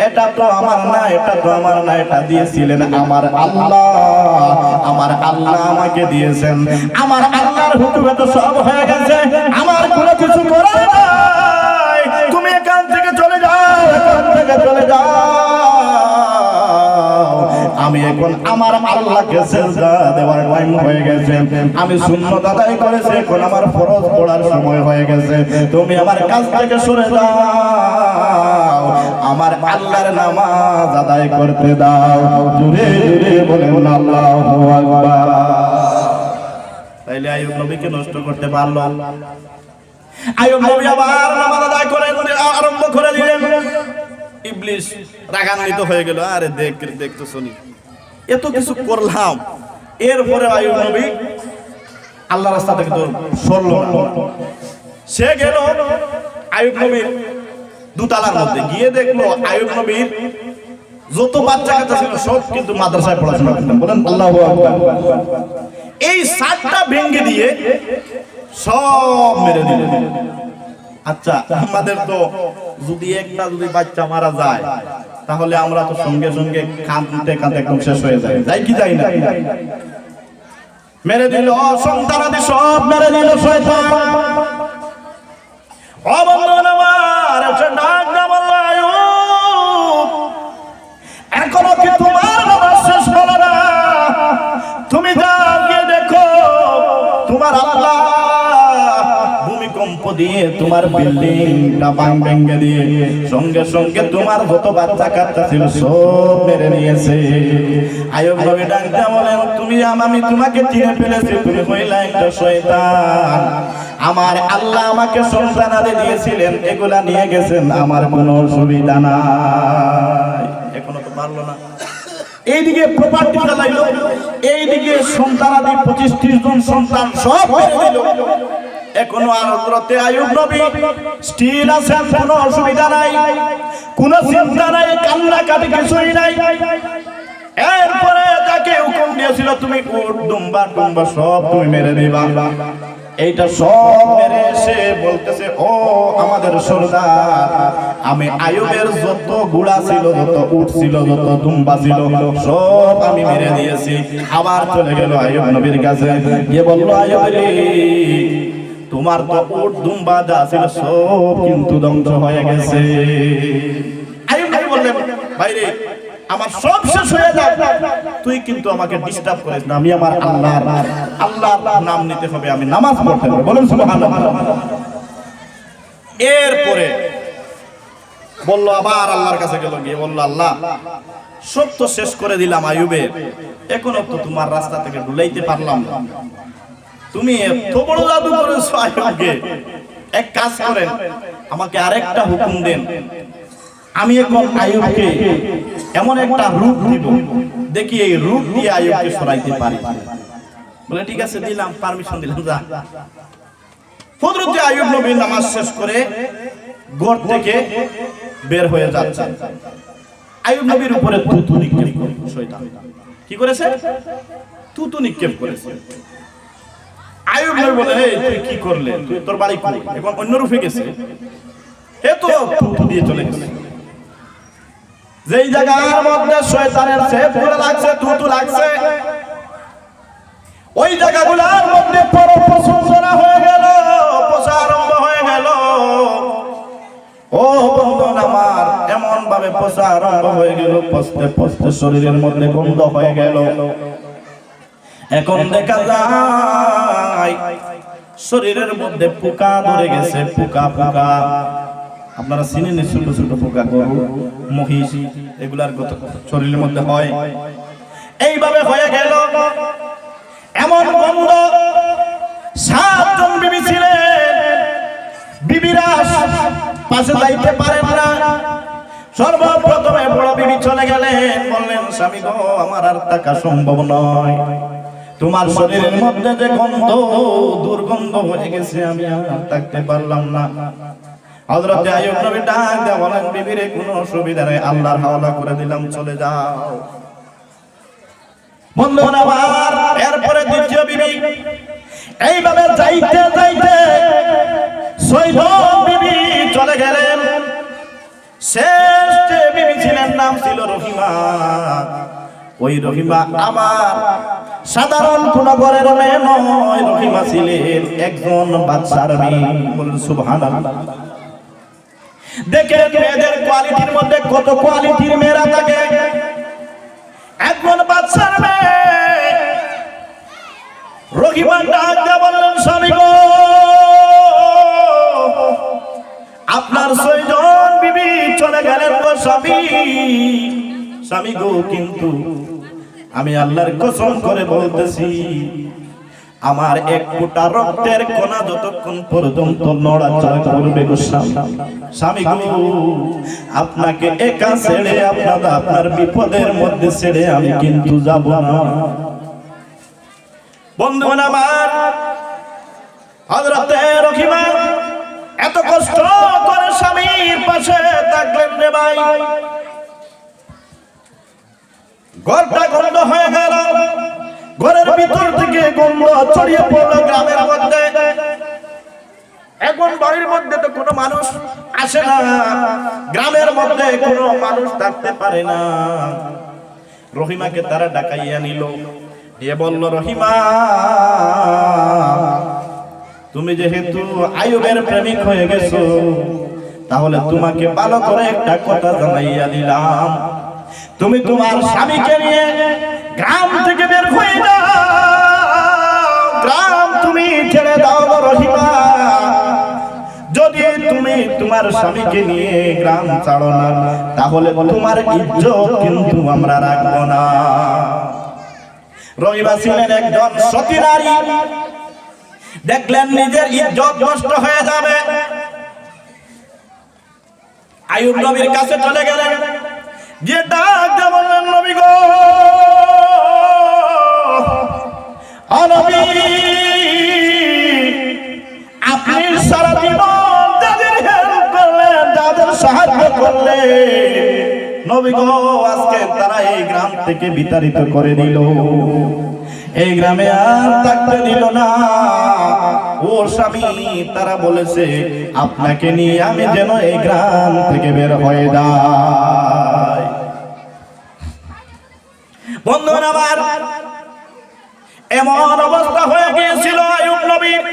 এটা তো আমার না, এটা তো আমার না, এটা দিয়েছিলেন আমার আল্লাহ, আমার আল্লাহ আমাকে দিয়েছেন, আমার আল্লাহর হুকুমে তো সব হয়ে গেছে, আমার কোনো কিছু করার নাই, তুমি এখান থেকে চলে যাও, এখান থেকে চলে যাও। আমি এখন আমার আল্লাহকে সিজদা দেওয়ার টাইম হয়ে গেছে, আমি সুন্নাত আদায় করেছি, এখন আমার ফরজ পড়ার সময় হয়ে গেছে, তুমি আমার কাছ থেকে সরে যাও, আমার আল্লাহর নামাজ আদায় করতে দাও। জোরে জোরে বলেন আল্লাহু আকবার। তাইলে আয়ুব নবীকে নষ্ট করতে পারলো। আয়ুব নবী আবার নামাজ আদায় করে আরম্ভ করে দিলেন। ইবলিস রাগান্বিত হয়ে গেল, আরে দেখ তো শুনি, এত কিছু করলাম, এরপরে আয়ুব নবী আল্লাহর রাস্তা থেকে তো সরলো না। সে গেল আয়ুব নবীর দুতলার মধ্যে, গিয়ে দেখলো আয়ুব নবীর যত বাচ্চা কাচ্চা ছিল সব কিন্তু মাদ্রাসায় পড়াশোনা করতেন। বলেন আল্লাহু আকবার। এই 7টা ভেঙে দিয়ে সব মেরে দিল। আচ্ছা আমাদের তো যদি একটা বাচ্চা মারা যায়, তাহলে আমরা তো সঙ্গে সঙ্গে কাঁদতে কাঁদতে একদম শেষ হয়ে যায়, যাই কি যাই না? মেরে দিল, সন্তানাদি সব মেরে দিল শয়তান। ও বন্ধুরা আমার, একটা ডাক দাও আয়ুব, এখনো কি তোমার নামাজ শেষ হলো না? তুমি যাও গিয়ে দেখো তোমার আল্লাহ দিয়ে তোমার বিল্ডিংটা ভেঙে দিয়ে সঙ্গে সঙ্গে তোমার যত বাচ্চা কাচ্চা ছিল সব মেরে নিয়েছে। আইয়ুব নবী ডাক দিয়ে বলেন, তুমি আমি তোমাকে চিনে ফেলেছি, তুমি হইলা একটা শয়তান। আমার আল্লাহ আমাকে সন্তানাদি দিয়েছিলেন, এগুলা নিয়ে গেছেন, আমার কোনো অসুবিধা নাই। এখনো তো পারলো না। এইদিকে প্রপার্টি চালাইলো, এইদিকে সন্তানাদি 25-30 জন সন্তান সব মেরে দিল। এখনো হযরতে আইয়ুব নবী স্টিল আছেন, কোনো অসুবিধা নাই, কোনো চিন্তা নাই, কান্নাকাটি কিছুই নাই। এরপরে তাকে হুকুম দিয়েছিল, তুমি উট দুম্বা টুম্বা সব তুমি মেরে দিবা। এইটা সব মেরে এসে বলতেছে, ও আমাদের সর্দার, আমি আইয়ুবের যত গুড়া ছিল, যত উট ছিল, যত দুম্বা ছিল সব আমি মেরে দিয়েছি। আবার চলে গেল আইয়ুব নবীর কাছে, গিয়ে বলল, আইয়ুব রে, তোমার তো উট দুম্বা যা ছিল সব কিন্তু ধ্বংস হয়ে গেছে। আইয়ুব নবী বললেন, ভাইরে আমার সব শেষ হয়ে যায়, তুই কিন্তু আমাকে ডিস্টার্ব করিস না, আমি আমার আল্লাহর নাম নিতে হবে, আমি নামাজ পড়তে হবে, বলুন সুবহানাল্লাহ। এরপরে বলল, আবার আল্লাহর কাছে গেল, গিয়ে বলল, আল্লাহ সব তো শেষ করে দিলাম আইয়ুবের, এখনো তো তোমার রাস্তা থেকে ডুলাইতে পারলাম না, তুমি এত বড় জাদু করেছো আইয়ুবকে, এক কাজ করেন, আমাকে আরেকটা হুকুম দেন, আমি এখন আইয়ুবকে এমন একটা রূপ দিব, দেখি এই রূপ দিয়ে আইয়ুবকে সরাইতে পারি। বলে ঠিক আছে, দিলাম, পারমিশন দিলাম, যা। হযরতে আইয়ুব নবী নামাজ শেষ করে ঘর থেকে বের হয়ে যাচ্ছে। আইয়ুব নবীর উপরে থুতু নিক্ষেপ করে শয়তান। কি করেছে? থুতু নিক্ষেপ করেছে। আইয়ুব নবী বলে, এই তুই কি করলে? তুই তোর বাড়ি কই? এখন অন্য রূপে গেছে, এ তো থুতু দিয়ে চলে গেছে। যেই জায়গার মধ্যে শয়তানের ছেদ করে লাগছে, থুতু লাগছে, ওই জায়গাগুলোর মধ্যে পরপসঞ্জনা হয়ে গেল, পচা আরম্ভ হয়ে গেল। ও বন্ধুরা আমার, এমন ভাবে পচা আরম্ভ হয়ে গেল, পচতে পচতে শরীরের মধ্যে গন্ধ হয়ে গেল। এখন দেখা যায় শরীরের মধ্যে পোকা ধরে গেছে, পোকা পোকা। আপনারা চিনেন ছোট ছোট পোকা, গরু, মহিষ, এগুলার শরীরের মধ্যে হয়। এইভাবে হয়ে গেল, এমন গন্ধ। 7 জন বিবি ছিলেন, বিবিরা পাশে যাইতে পারেন না। সর্বপ্রথমে বড় বিবি চলে গেলেন, বললেন, স্বামী গো, আমার আর থাকা সম্ভব নয়, তোমার শরীরের মধ্যে যে গন্ধ, দুর্গন্ধ হয়ে গেছে, আমি আর থাকতে পারলাম না। হযরতে আইয়ুব নবী ডাক দিয়ে বলেন, বিবিরে কোনো অসুবিধা নেই, আল্লাহর হাওলা করে দিলাম, চলে যাও। বন্ধুরা আমার, এরপরে দ্বিতীয় বিবি এইভাবে যাইতে যাইতে 6 জন বিবি চলে গেলেন। শেষ যে বিবি ছিলেন, নাম ছিল রহিমা। ওই রহিমা আমার সাধারণ কোন ঘরের মেয়ে নয়, রহিমা ছিলেন একজন বাদশার মেয়ে, বলুন সুবহানাল্লাহ। দেখেন মেয়েদের কোয়ালিটির মধ্যে কত কোয়ালিটির মেয়েরা থাকে। একজন বাদশার মেয়ে রহিমা ডাক দিয়ে বললেন, স্বামী গো, আপনার 6 জন বিবি চলে গেলেন গো স্বামী। স্বামী গো, কিন্তু আমি আল্লাহর কসম করে বলতেছি, আমার এক ফোঁটা রক্তের কণা যতক্ষণ পর্যন্ত নড়াচড়া করবে গো স্বামী গো, আপনাকে একা ছেড়ে, আপনার বিপদের মধ্যে ছেড়ে আমি কিন্তু যাব না। বন্ধুগণ আমার, হযরতে রহিমা এত কষ্ট করে স্বামীর পাশে থাকলেন রে ভাই। ঘরটা গন্ধ হয়ে গেল, ঘরের ভিতর থেকে গন্ধ ছড়িয়ে পড়লো গ্রামের মধ্যে। এখন বাড়ির মধ্যে তো কোনো মানুষ আসে না, গ্রামের মধ্যে কোনো মানুষ থাকতে পারে না। রহিমাকে তারা ডাকাইয়া নিল, এ বলল, রহিমা, তুমি যেহেতু আইয়ুবের প্রেমিক হয়ে গেছো, তাহলে তোমাকে ভালো করে একটা কথা জানাইয়া দিলাম, তুমি তোমার স্বামীকে নিয়ে গ্রাম থেকে বের হয়ে যাও, গ্রাম তুমি ছেড়ে দাও রহিমা। তোমার স্বামীকে নিয়ে গ্রাম ছাড়ো না, তাহলে তোমার ইজ্জত কিন্তু আমরা রাখবো না। রহিমা ছিলেন একজন সতী নারী, দেখলেন নিজের ইজ্জত নষ্ট হয়ে যাবে, আইয়ুব নবীর কাছে চলে গেলেন, যে ডাক দিয়ে বললেন, নবী গো, ও নবী, আপনি সারা জীবন যাদের হেল্প করলেন, যাদের সাহায্য করলেন, নবী গো, আজকে তারা এই গ্রাম থেকে বিতাড়িত করে দিল, এই গ্রামে আর থাকতে দিল না। ও স্বামী, তারা বলেছে আপনাকে নিয়ে আমি যেন এই গ্রাম থেকে বের হয়ে যাই। বন্ধুরা আমার, এমন অবস্থা হয়ে গিয়েছিল আইয়ুব নবীর,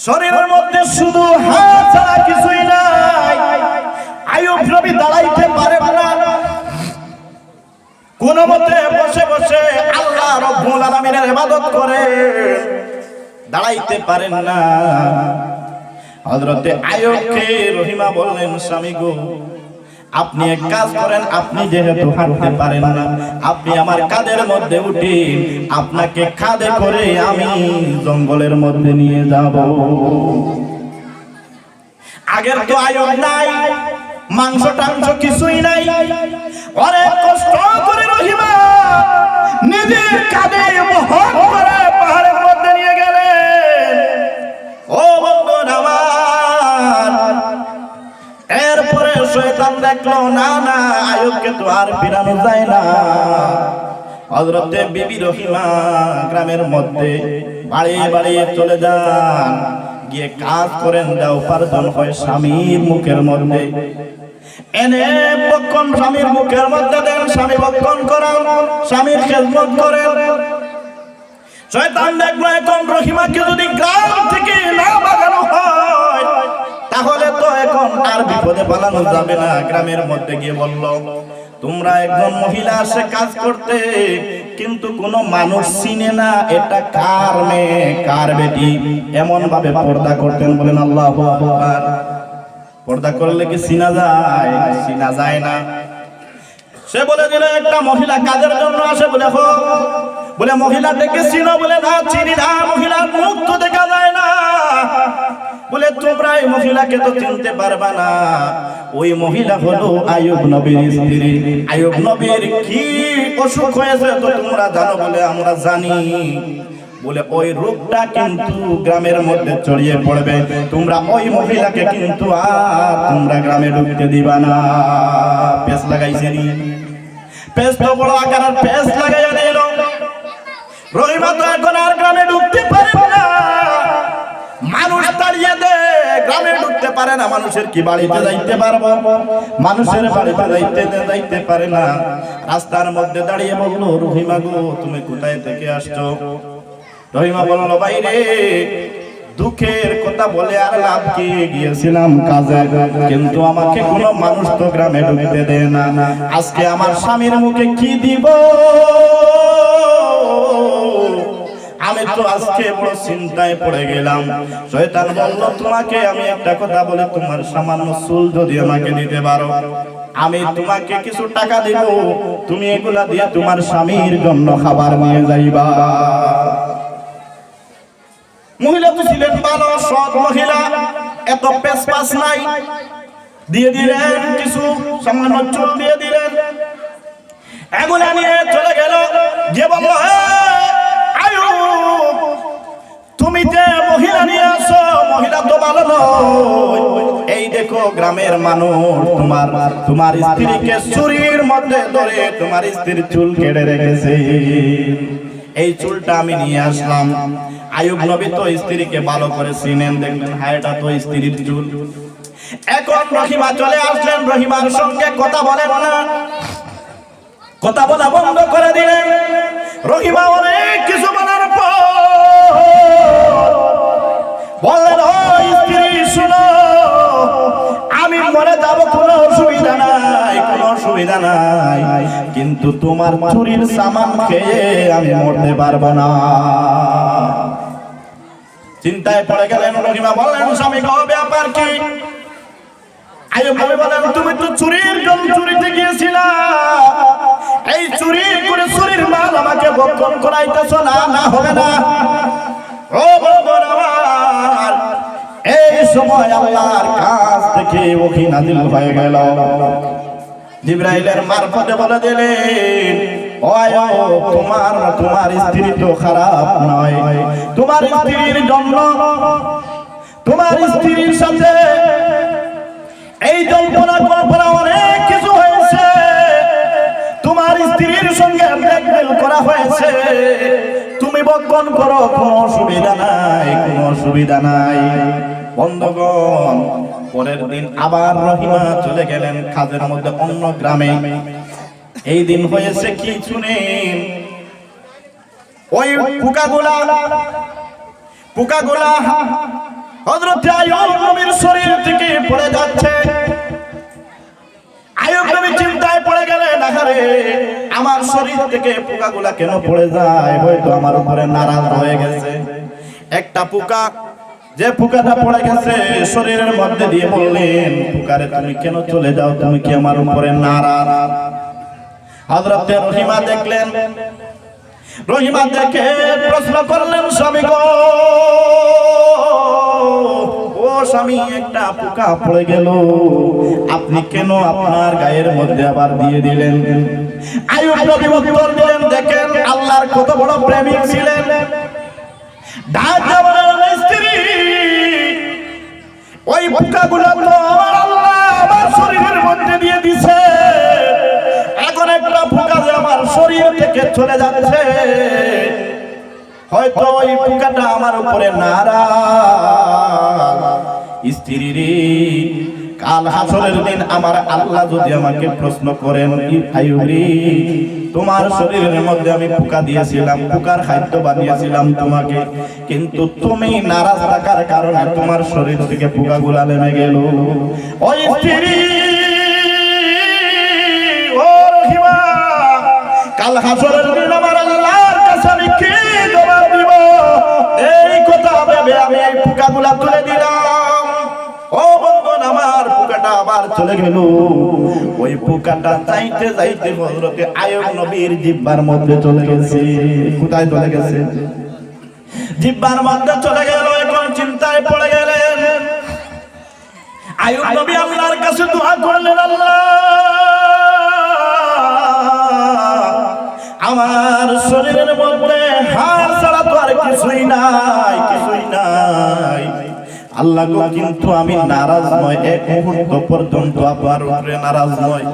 শরীরের মধ্যে শুধু হাত ছাড়া কিছুই নাই। আইয়ুব নবী দাঁড়াইতে পারেন না, কোন মতে বসে বসে আল্লাহ রাব্বুল আলামিনের ইবাদত করে, দাঁড়াইতে পারেন না। হযরতে আইয়ুবকে রহিমা বললেন, স্বামী গো, আপনি এক কাজ করেন, আপনি যেহেতু হাঁটতে পারেন না, আপনি আমার কাঁধের মধ্যে উঠে আপনাকে কাঁধে করে আমি জঙ্গলের মধ্যে নিয়ে যাব। আগের তো আইয়ুব নাই, মাংস টাংস কিছুই নাই, অনেক কষ্ট করে রহিমা নিজের কাঁধে বহন করে পাহাড়ের মধ্যে নিয়ে গেলেন। ও বন্ধুরা আমার, এরপরে শয়তান দেখলো না না, আইয়ুবকে তো আর ফিরানো যায় না। হযরতে বিবি রহিমা গ্রামের মধ্যে বাড়িয়ে বাড়িয়ে চলে যান, গিয়ে কাজ করেন, যা উপার্জন হয় স্বামীর মুখের মধ্যে এনে বক্ষণ স্বামীর মুখের মধ্যে দেন, স্বামী বক্ষণ করেন, স্বামীর খেদমত করেন। শয়তান দেখলো এখন রহিমাকে যদি গ্রাম থেকে না বাগানো হয়, তাহলে তো এখন আর বিপদে পালানো যাবে না। গ্রামের মধ্যে গিয়ে বলল, তোমরা একজন মহিলা আসে কাজ করতে, কিন্তু কোনো মানুষ চিনে না এটা কার মেয়ে কার বেটি, এমন ভাবে পর্দা করতেন। বলেন আল্লাহু আকবার। পর্দা করলে কি চিনা যায়? চিনা যায় না। সে বলে দিল, একটা মহিলা কাজের জন্য আসে, বলে হো, বলে মহিলা দেখে চিনো? বলে না, চিনি না, মহিলার মুখ তো দেখা যায় না। বলে তোমরা এই মহিলাকে তো চিনতে পারবা না, ওই মহিলা হলো আইয়ুব নবীর স্ত্রী। আইয়ুব নবীর কি অসুখ হয়েছে তো তোমরা জানো? বলে আমরা জানি। বলে ওই রোগটা কিন্তু গ্রামের মধ্যে ছড়িয়ে পড়বে, তোমরা ওই মহিলাকে কিন্তু আর তোমরা গ্রামে ঢুকতে দিবা না। পেস লাগাইছে নি, পেস তো বড় আকারের পেস লাগাইয়া দিল। রহিমা তো এখন আর গ্রামে ঢুকতে পারবে না, মানুষ দাঁড়িয়ে দে, গ্রামে ঢুকতে পারে না। মানুষের কি বাড়িতে যাইতে পারবো? মানুষের বাড়িতে যাইতে পারে না। রাস্তার মধ্যে দাঁড়িয়ে বললো, রহিমা গো, তুমি কোথায় থেকে আসছো? রহিমা বলল, বাইরে দুঃখের কথা বলে আর লাভ কি, গিয়েছিলাম কাজে, কিন্তু আমাকে কোনো মানুষ তো গ্রামে ঢুকতে দেয় না। আজকে আমার স্বামীর মুখে কি দিব? আমি তো আজকে বড় চিন্তায় পড়ে গেলাম। শয়তান বলল, তোমাকে আমি একটা কথা বলে, তোমার সামান্য চুল যদি আমাকে দিতে পারো, আমি তোমাকে কিছু টাকা দেব, তুমি এগুলা দিয়ে তোমার স্বামীর জন্য খাবার নিয়ে যাইবা। মহিলা তো ছিলেন ভালো সৎ মহিলা, এত পেশপাস নাই, দিয়ে দিলেন কিছু সামান্য চুল দিয়ে দিলেন। এগুলা নিয়ে চলে গেল, যে বলল, আইয়ুব তুমি যে মহিলা নিয়ে আসো, মহিলা তো ভালো নয়। এই দেখো গ্রামের মানুষ তোমার স্ত্রীকে ছুরির মধ্যে ধরে তোমার স্ত্রীর চুল কেটে রেখেছে, এই চুলটা আমি নিয়ে আসলাম। আইয়ুব নবী তো স্ত্রীকে ভালো করে চিনেন, দেখলেন হ্যাঁ এটা তো স্ত্রীর চুল। এখন রহিমা চলে আসলেন, রহিমার সঙ্গে কথা বলেন না, কথা বলা বন্ধ করে দিলেন। রহিমা অনেক কিছু বলার পর বললেন, ও স্ত্রী শুনো, আমি মরে যাব, কোনো অসুবিধা নাই, কোনো অসুবিধা নাই, কিন্তু তোমার চুরির সামান খেয়ে আমি মরতে পারবো না। চিন্তায় পড়ে গেলেন রহিমা, বললেন, স্বামী গো ব্যাপার কি? আইয়ুব নবী বলেন তুমি তো চুরির জন্য চুরিতে গিয়েছিলা, এই চুরি করে চুরির মাল আমাকে ভক্ষণ করাইতেছ না, না হবে না। ও বন্ধুরা আমার, এই সময় আল্লাহর কাছ থেকে ওহী নাযিল হয়ে গেল। জিবরাইলের মারফতে বলে দিলেন, ও আইয়ুব তোমার স্ত্রী তো খারাপ নয়, তোমার স্ত্রীর জন্য তোমার স্ত্রীর সাথে এই জল্পনা কল্পনা অনেক কিছু হয়েছে, তোমার স্ত্রীর সঙ্গে ব্ল্যাকমেল করা হয়েছে, তুমি ভক্ষণ করো, কোনো অসুবিধা নাই, কোনো অসুবিধা নাই। বন্ধুগণ, পরের দিন আবার রহিমা চলে গেলেন কাজের মধ্যে অন্য গ্রামে। এই দিন হয়েছে কি শুনেন, ওই পোকাগুলা হযরত আইয়ুব নবীর শরীর থেকে পড়ে যাচ্ছে। আইয়ুব নবী চিন্তায় পড়ে গেলেন, আহারে আমার শরীর থেকে পোকাগুলা কেন পড়ে যায়, হয়তো আমার উপরে নারাজ হয়ে গেছে। একটা পোকা, যে পোকাটা পড়ে গেছে শরীরের মধ্যে দিয়ে বললেন, পোকারে তুমি কেন চলে যাও, তুমি কি আমার উপরে নারাজ? হযরত রহিমা দেখলেন, রহিমা দেখে প্রশ্ন করলেন, স্বামী গো, ও স্বামী, একটা পোকা পড়ে গেল, আপনি কেন আপনার গায়ের মধ্যে আবার দিয়ে দিলেন? আইয়ুব নবী উত্তর দিলেন, দেখেন আল্লাহর কত বড় প্রেমিক ছিলেন। স্ত্রী, ওই পোকাগুলো তো আমার আল্লাহ আমার শরীরের মধ্যে দিয়ে দিছে, এখন একটা পোকা যে আমার শরীর থেকে চলে যাচ্ছে, হয়তো ওই পোকাটা আমার উপরে নারাজ। স্ত্রী রে, কাল হাসরের দিন আমার আল্লাহ যদি আমাকে প্রশ্ন করেন, আইয়ুব রে, তোমার শরীরের মধ্যে আমি পোকা দিয়েছিলাম, পোকার খাদ্য বানিয়েছিলাম তোমাকে, কিন্তু তুমি নারাজ থাকার কারণে তোমার শরীর থেকে পোকাগুলা নেমে গেল। ওই স্ত্রী, ও রহিমা, কাল হাসরের দিন আমার আল্লাহর কাছে আমি কি জবাব দিব? এই কথা ভেবে আমি এই পোকাগুলা তুলে দিলাম। ও বন্ধুগণ আমার, পোকাটা আবার চলে গেল। ওই পোকাটা যাইতে যাইতে হযরত আইয়ুব নবীর জিহ্বার মধ্যে চলে গেছে। কোথায় চলে গেছে? জিহ্বার মধ্যে চলে গেল। এখন চিন্তায় পড়ে গেলেন। আইয়ুব নবী আল্লাহর কাছে দোয়া করলেন, আল্লাহ আমার শরীরের মধ্যে হাড় ছাড়া তো আর কিছুই নাই, কিছুই নাই। আল্লাহ গো, কিন্তু আমি নারাজ নয়, এক মুহূর্ত পর্যন্ত আপনার উপরে নারাজ নয়,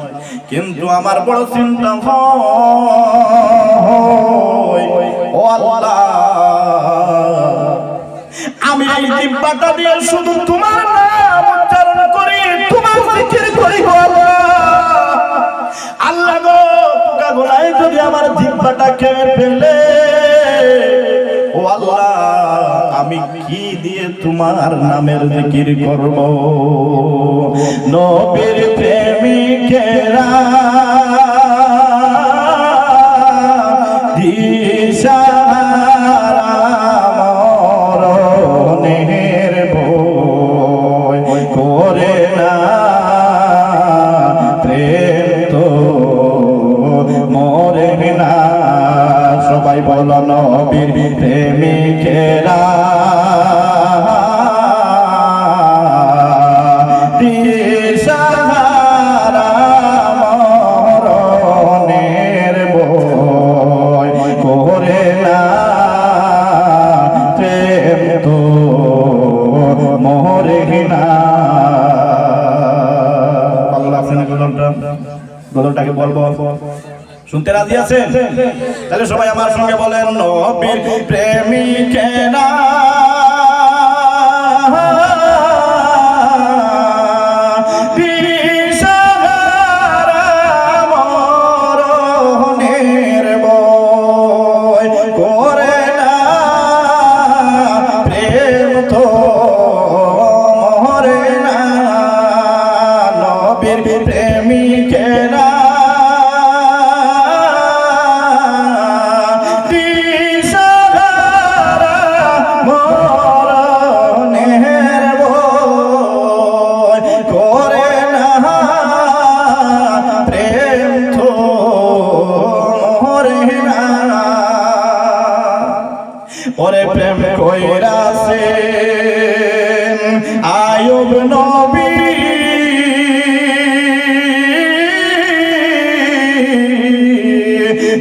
কিন্তু আমার বড় চিন্তা হয়, ও আল্লাহ, আমি এই জিহ্বাটা দিয়ে শুধু তোমার নাম উচ্চারণ করি, তোমার জিকির করি গো আল্লাহ। আল্লাহ গো, পোকাগুলাই যদি আমার জিহ্বাটা খেয়ে ফেলে, ও আল্লাহ, আমি কি দিয়ে তোমার নামের জিকির করব? নবীর প্রেমিকেরা দিশাহারা মরণের ভয় করে না, প্রেম তো মরে না। সবাই বলো, নবীর প্রেমিকেরা দিশাহারা মরণের ভয় করে না, প্রেম তো মরে না। আল্লাহ গজলটাকে বলবো, শুনতে রাজি আছেন? তাহলে সবাই আমার সঙ্গে বলেন, নবীর প্রেমিকেরা দিশাহারা মরণের ভয় করে না, প্রেম তো মরে না। নবীর প্রেমিকেরা দিশাহারা ওরে প্রেম কইরাছেন আয়ুব নবী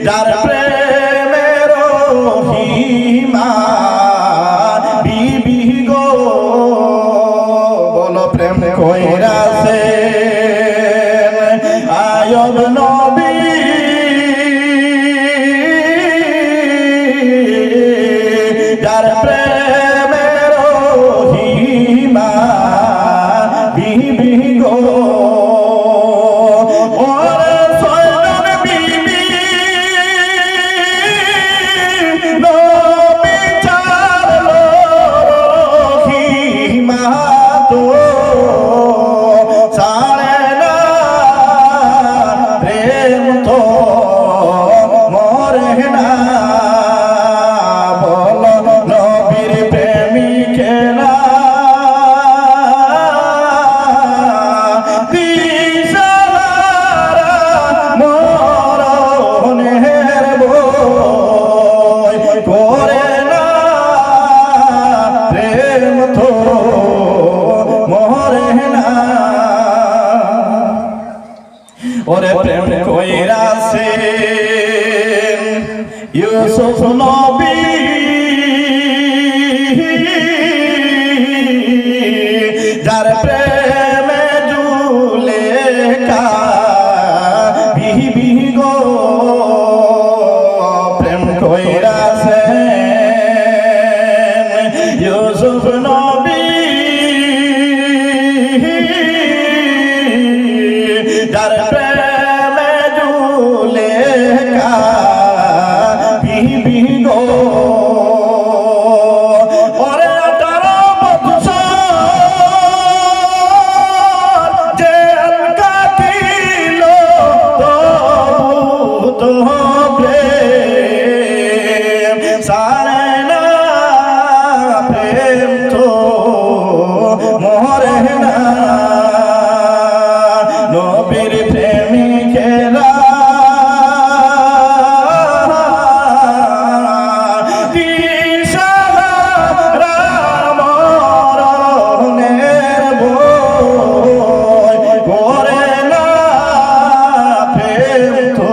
যার প্রেমের হিমা বিবি গো বলো প্রেম কইরাছেন আয়ুব নবী যার প্রেমের হিমা বিবি গো ওরে সয়ন বিবি নবী চারলো হিমা তো ছাড়ে না প্রেম তো মরে না ওরে প্রেম কইরাছেন ইউসুফ নবী যার প্রেমে জুলেখা বিবি গো প্রেম কইরাছেন ইউসুফ নবী যার প্রেমে জুলেখা বিবি গো ওরে 18 বছর জেল কাটিল তবু তো প্রেম সারে না প্রেম তো মরে না নবীর প্রেমিকেরা দিশাহারা মরণের ভয় করে না প্রেম তো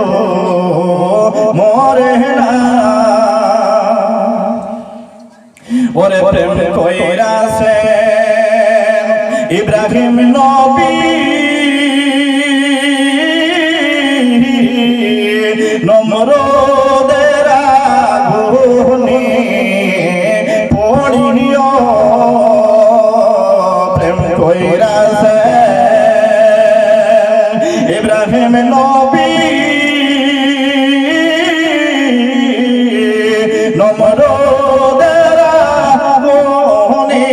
মরে না ওরে প্রেম কইরাছেন ইব্রাহিম নবী নমরুদের আগুনে পড়িও প্রেম কইরাছেন ইব্রাহিম নবী নমরুদের আগুনে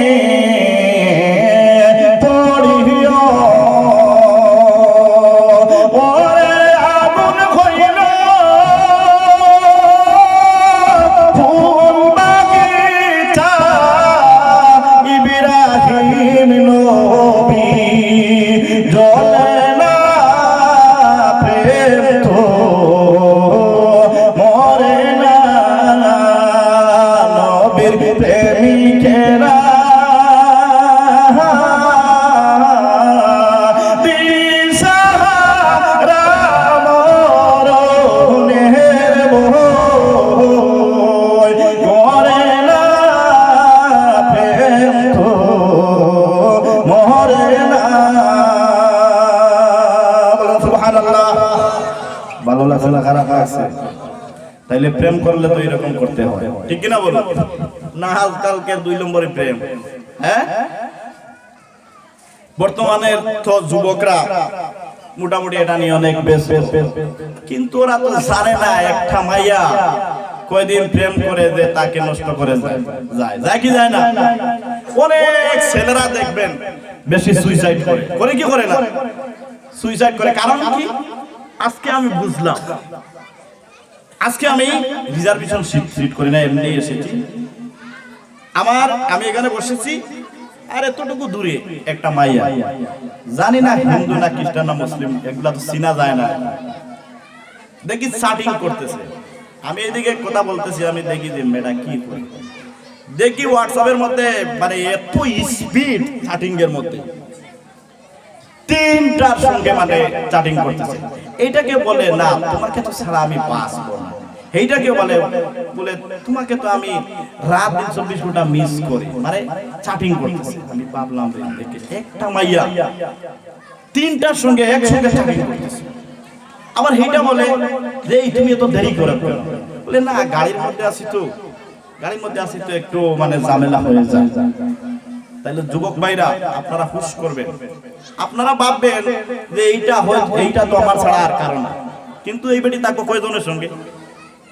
পড়িও ওরে আগুন হইল ফুল বাগিচা ইব্রাহিম নবী জ্বলে না প্রেম তো মরে না নবীর প্রেমিকেরা দিশাহারা মরণের ভয় করে না প্রেম তো মরে না সুবহানাল্লাহ ভালো লাগছে না খারাপ আছে তাইলে প্রেম করলে তো এরকম করতে হয় ঠিক কি না বলো না আজকালকে 2 নম্বরে প্রেম হ্যাঁ বর্তমানে তো যুবকরা মোটামুটি এটা নিয়ে অনেক বেশ কিন্তু ওরা তো জানে না একটা মাইয়া কয়দিন প্রেম করে যে তাকে নষ্ট করে যায় যায় কি যায় না অনেক ছেলেরা দেখবেন বেশি সুইসাইড করে কি করে না সুইসাইড করে কারণ কি আজকে আমি বুঝলাম আজকে আমি রিজার্ভেশন সিট করি না এমনি এসেছি আমি এখানে বসেছি আর এতটুকু দূরে একটা মাইয়া জানি না হিন্দু না খ্রিস্টান না মুসলিম এগুলা তো চিনা যায় না দেখি চাটিং করতেছে আমি এদিকে কথা বলতেছি আমি দেখি যে মেয়েটা কি করে দেখি হোয়াটসঅ্যাপের মধ্যে মানে এত স্পিড চ্যাটিং এর মধ্যে তিনটার সঙ্গে মানে চ্যাটিং করতেছে। এইটাকে বলে না তোমাকে তো ছাড়া আমি বাঁচবো না, এইটাকে বলে বলে তোমাকে তো আমি রাত দিন 24 ঘন্টা মিস করি, মানে চ্যাটিং করতেছে। আমি ভাবলাম দেখে একটা মাইয়া তিনটার সঙ্গে একসঙ্গে চ্যাটিং করতেছে। আবার এইটা বলে যে তুমি এত দেরি করে বলে না গাড়ির মধ্যে আছি তো, গাড়ির মধ্যে আছি তো একটু মানে ঝামেলা হয়ে যায়। তাহলে যুবক ভাইরা আপনারা হুশ করবেন, আপনারা ভাববেন যে এইটা তো আমার ছাড়া আর কারণ না, কিন্তু এই বেটি তাকে কয়জনের সঙ্গে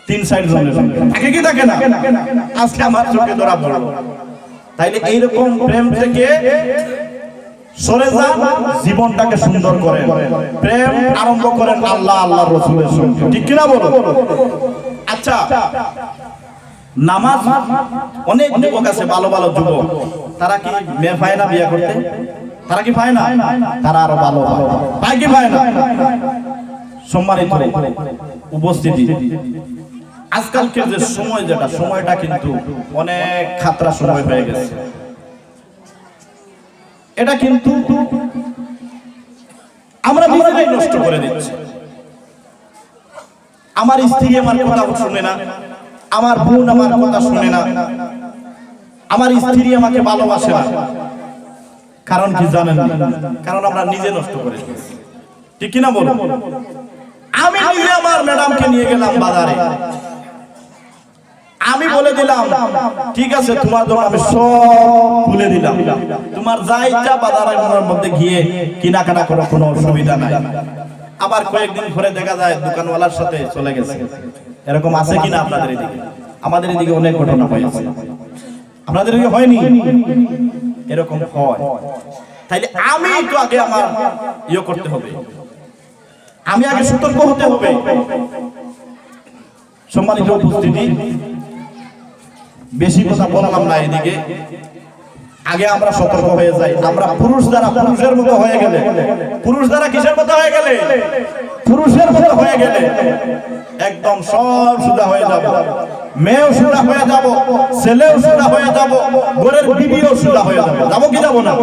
3-4 জনের সঙ্গে থাকে কি থাকে না, আজকে আমার চোখে ধরা পড়লো। তাইলে এইরকম প্রেম থেকে সরে যান, জীবনটাকে সুন্দর করেন, প্রেম আরম্ভ করেন আল্লাহ আল্লাহর রাসূলের সঙ্গে, ঠিক কি না বলো? আচ্ছা, নামাজ অনেক যুবক আছে, ভালো ভালো যুবক, তারা কি মেয়ে পায় না বিয়ে করতে? তারা কি পায় না? তারা আরো ভালো পায় কি পায় না? সম্মানিত উপস্থিতি, আজকালকে যে সময়, যেটা সময়টা কিন্তু অনেক খাতরা সময় হয়ে গেছে। এটা কিন্তু আমরা নিজেরাই নষ্ট করে দিচ্ছি। আমার স্ত্রী আমার কথা শুনে না, আমার বোন আমার কথা শুনে না, আমার স্ত্রী আমাকে ভালোবাসে না। কারণ কি জানেন? কারণ আমরা নিজে নষ্ট করে দিয়েছি, ঠিক কিনা বলো? আমি নিজে আমার ম্যাডামকে নিয়ে গেলাম বাজারে, আমি বলে দিলাম ঠিক আছে তোমার জন্য আমি সব খুলে দিলাম, তোমার যা ইচ্ছা বাজারের মধ্যে গিয়ে কেনাকাটা করো, কোনো অসুবিধা নাই। আবার কয়েকদিন পরে দেখা যায় দোকানওয়ালার সাথে চলে গেছে। এরকম আছে কিনা আপনাদের এদিকে? আমাদের এদিকে অনেক ঘটনা হয়েছে, আপনাদের এদিকে হয়নি? এরকম হয়। তাইলে আমি তো আগে আমার ইয়ে করতে হবে, আমি আগে সতর্ক হতে হবে। সম্মানিত উপস্থিতি, বেশি কথা বললাম না এদিকে, আগে আমরা সতর্ক হয়ে যাই। আমরা পুরুষ দ্বারা পুরুষের মতো হয়ে গেলে, পুরুষ দ্বারা কিসের মতো হয়ে গেলে? পুরুষের মতো হয়ে গেলে একদম সব সুদা হয়ে যাব, মেয়েও সুদা হয়ে যাব, ছেলেও সুদা হয়ে যাব, ঘরের বিবিও সুদা হয়ে যাব। যাবো কি যাবো না?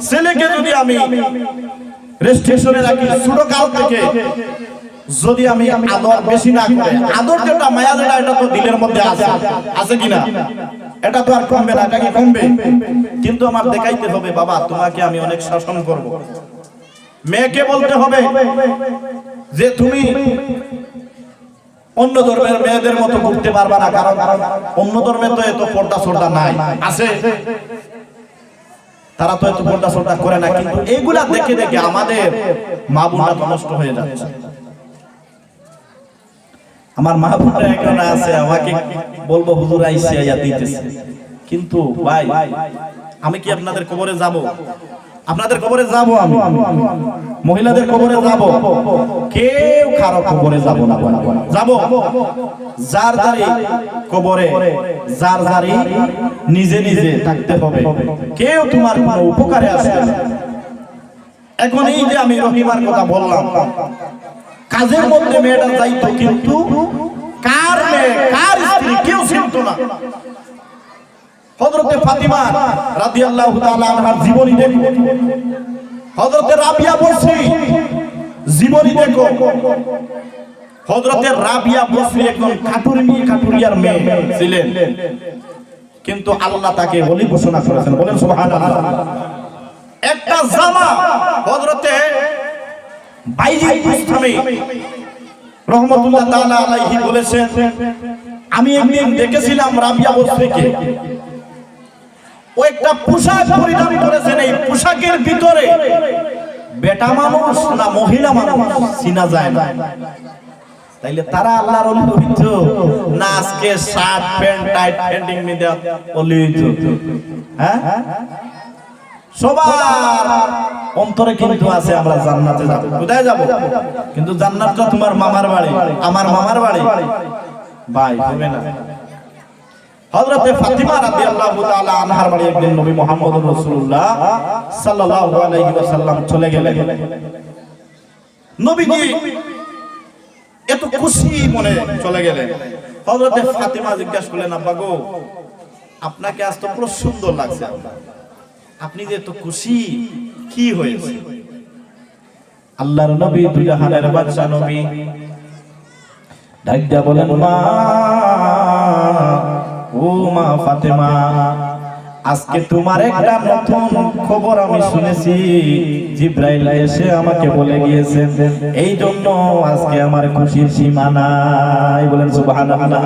ছেলেকে যদি আমি রেস্ট্রিকশনে রাখি ছোট কাল থেকে, যদি আমি আদর বেশি না করে, আদর যেটা মায়া যেটা এটা তো দিলের মধ্যে আছে, আছে কিনা? এটা তো আর কমবে না, এটা কি কমবে? কিন্তু আমার দেখাইতে হবে বাবা তোমাকে আমি অনেক শাসন করব। মেয়েকে বলতে হবে যে তুমি অন্য ধর্মের মেয়েদের মতো ঘুরতে পারবা না, কারণ অন্য ধর্মে তো এত পর্দা সর্দা নাই, আছে তারা তো এত পর্দা সর্দা করে না। কিন্তু এইগুলা দেখে দেখে আমাদের মা বোনরা নষ্ট হয়ে যাচ্ছে। আমার মা বোনরা এখানে আছে, আমাকে বলবো হুজুর আইসি আইয়া দিতেছে, কিন্তু ভাই আমি কি আপনাদের কবরে যাব? আপনাদের কবরে যাব? আমি মহিলাদের কবরে যাব? কেউ কারো কবরে যাব না। যাব যার যারই কবরে, যার যারই নিজে নিজে থাকতে হবে, কেউ তোমার কোনো উপকারে আসবে না। এখন এই যে আমি রহিমার কথা বললাম, কাজের মধ্যে মেয়েটা যাইতো, কিন্তু কার মেয়ে কার স্ত্রী কেউ চিনতো না। হযরতে ফাতিমা রাদিয়াল্লাহু তাআলা আনহার জীবনী দেখো, হযরতে রাবিয়া বসরি জীবনী দেখো। হযরতে রাবিয়া বসরি একজন কাটুরিয়ার মেয়ে ছিলেন, কিন্তু আল্লাহ তাকে ওলি ঘোষণা করেছেন, বলেন সুবহানাল্লাহ। একটা জামা হযরতে বাইজিদ বুস্তামি রাহমাতুল্লাহ তাআলা আলাইহি বলেছেন, আমি একদিন দেখেছিলাম রাবিয়া বসরিকে, ও একটা পোশাক পরিধান করেছেন, এই পোশাকের ভিতরে বেটা মানুষ না মহিলা মানুষ চিনা যায় না। তাইলে তারা আল্লাহর ওলি হইত না আজকে shirt pant tight painting media ওলি হইত? হ্যাঁ, সবার অন্তরে কিন্তু আছে আমরা জান্নাতে যাব। কোথায় যাব? কিন্তু জান্নাতটা তোমার মামার বাড়ি, আমার মামার বাড়ি ভাই হবে না। হযরতে ফাতিমা রাদিয়াল্লাহু তাআলা আনহার বাড়ি একদিন নবী মুহাম্মদুর রাসূলুল্লাহ সাল্লাল্লাহু আলাইহি ওয়াসাল্লাম চলে গেলেন। নবীজি এত খুশি মনে চলে গেলেন। হযরতে ফাতিমা জিজ্ঞাসা করলেন, আব্বা গো আপনাকে আজ তো পুরো সুন্দর লাগছে, আপনি যে এত খুশি, কি হয়েছে? আল্লাহর নবী, দুই জাহানের বাদশা নবী ডাইকা বলেন, মা, ও মা ফাতেমা, আজকে তোমার একটা নতুন খবর আমি শুনেছি। জিবরাইল এসে আমাকে বলে গিয়েছেন, এই জন্য আজকে আমার খুশির সীমা নাই। বলেন সুবহানাল্লাহ।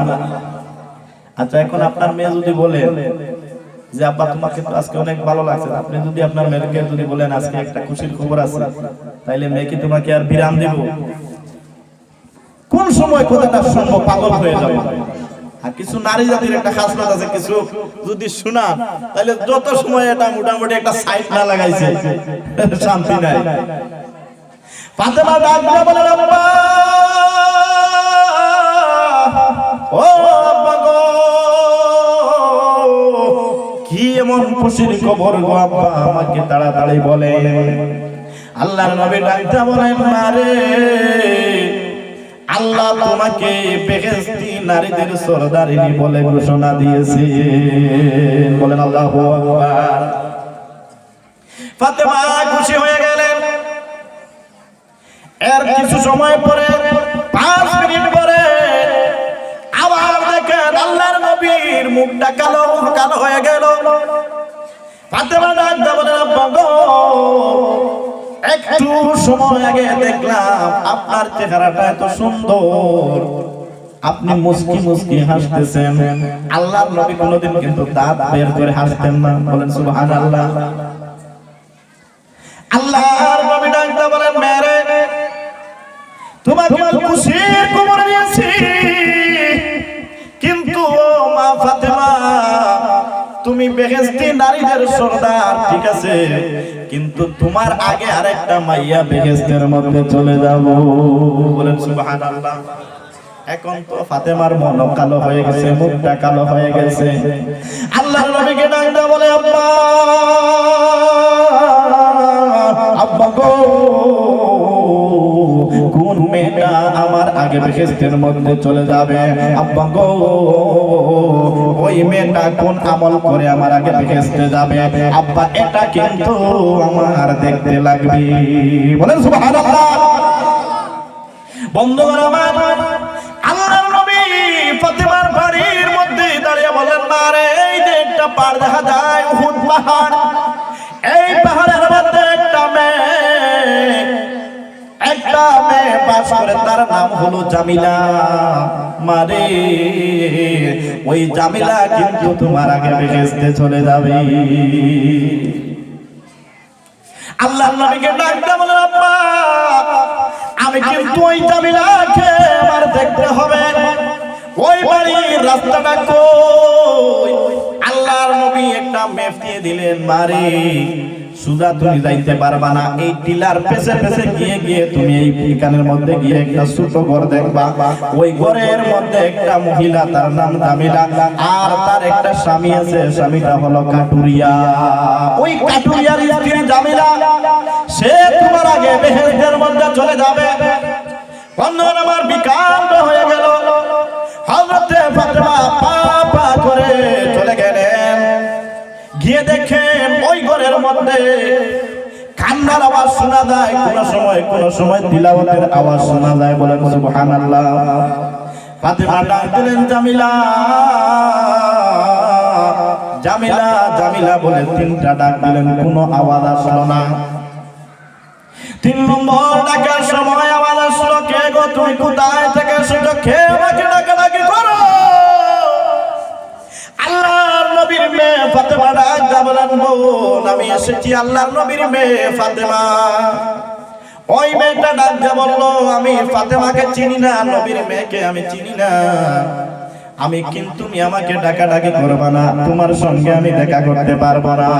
আচ্ছা, এখন আপনার মেয়ে যদি বলে যে আব্বা তোমাকে তো আজকে অনেক ভালো লাগছে, আপনি যদি আপনার মেয়েকে যদি বলেন আজকে একটা খুশির খবর আছে, তাইলে মেয়ে কি তোমাকে আর বিরাম দেব? কোন সময় কথাটা শুনবো পাগল হয়ে যাবে। আর কিছু নারী জাতির একটা খাসলত আছে, কিছু যদি শোনা তাহলে যত সময় এটা মোটামুটি একটা সাইড না লাগাইছে শান্তি নাই। ফাতেমা ডাক দিয়ে বলেন, আব্বা, ও আব্বা গো, কি এমন খুশির খবর গো আব্বা, আমাকে তাড়াতাড়ি বলে। আল্লাহর নবী ডাক দিয়ে বলেন, মারে, আল্লাহ তোমাকে বেহেশতি নারীদের সরদারিনী বলে ঘোষণা দিয়েছে। বলেন আল্লাহু আকবার। ফাতেমা খুশি হয়ে গেলেন। এর কিছু সময় পরে, 5 মিনিট পরে আবার দেখেন আল্লাহর নবীর মুখটা কালো কালো হয়ে গেল। ফাতেমা ডাক দিয়ে বলেন, আব্বা গো, একটু সময় আগে দেখলাম আপনার চেহারাটা এত সুন্দর, আপনি মুস্কি মুস্কি হাসতেছেন। আল্লাহর নবী কোনোদিন কিন্তু দাঁত বের করে হাসতেন না। বলেন সুবহানাল্লাহ। আল্লাহর নবী ডাক দিয়ে বলেন, মেরে, তোমাকে খুশির খবর দিয়েছি, কিন্তু মা ফাতেমা, তুমি বেহেশতি নারীদের সরদার, ঠিক আছে, কিন্তু তোমার আগে আরেকটা মাইয়া বেহেশতের মধ্যে চলে যাব। বলেন সুবহানাল্লাহ। এখন তো ফাতেমার মন কালো হয়ে গেছে, মুখটা কালো হয়ে গেছে। আল্লাহর নবীকে ডাক দিয়ে বলে, আব্বা, আব্বা গো, কোন মেয়েটা আমার আগে বেহেশতের মধ্যে চলে যাবে? আব্বা গো, ওই মেয়েটা কোন আমল করে আমার আগে বেহেশতে যাবে? আব্বা, এটা কিন্তু আমার দেখতে লাগবে। বলেন সুবহানাল্লাহ। বন্ধুগণ আমার, আল্লাহর নবী ফাতেমার বাড়ির মধ্যে দাঁড়িয়ে বলেন, মারে, এই যে একটা পাহাড় দেখা যায়, উহুদ পাহাড়, এই পাহাড়ের মধ্যে একটা মেয়ে বাস করে, তার নাম হলো জামিলা। মারে, ওই জামিলা কিন্তু তোমার আগে বেহেশতে চলে যাবে। আল্লাহর নবীকে ডাক দিয়ে বলেন, আব্বা, আমি কিন্তু ওই জামিলাকে আমার দেখতে হবে, ওই বাড়ির রাস্তাটা কই? আল্লাহর নবী একটা ম্যাপ দিয়ে দিলেন, মারে, সুজা তুমি যাইতে পারবা না, এই টিলার পেছে পেছে গিয়ে গিয়ে তুমি এই এখানের মধ্যে গিয়ে একটা ছোট ঘর দেখবা, ওই ঘরের মধ্যে একটা মহিলা, তার নাম জামিলা, আর তার একটা স্বামী আছে, স্বামীটা হলো কাটুরিয়া। ওই কাটুরিয়ার স্ত্রী জামিলা, সে তোমার আগে বেহেশতের মধ্যে চলে যাবে। বন্ধুগণ আমার, বিকাল হয়ে গেল। হযরতে ফাতেমা পা পা করে চলে গেলেন, গিয়ে দেখেন ওই ঘরের মধ্যে কান্নার আওয়াজ শোনা যায়, কোন সময় তিলাওয়াতের আওয়াজ শোনা যায়। বলেন সুবহানাল্লাহ। ফাতেমা ডাক দিলেন, জামিলা, জামিলা, জামিলা বলে 3টা ডাক দিলেন, কোনো আওয়াজ আসলো না। 3 নম্বর ডাকার সময় আওয়াজ আসলো, কে গো তুমি কোথায় থেকে এসেছো? কে আমাকে ডাকাডাকি করো? আল্লাহর নবীর মেয়ে ফাতেমা ডাক দিয়ে বলেন, বোন, আমি এসেছি আল্লাহর নবীর মেয়ে ফাতেমা। ওই মেয়েটা ডাক দিয়ে বলল, আমি ফাতেমাকে চিনি না, নবীর মেয়েকে আমি চিনি না, আমি কিন্তু তুমি আমাকে ডাকাডাকি করবা না, তোমার সঙ্গে আমি দেখা করতে পারবো না।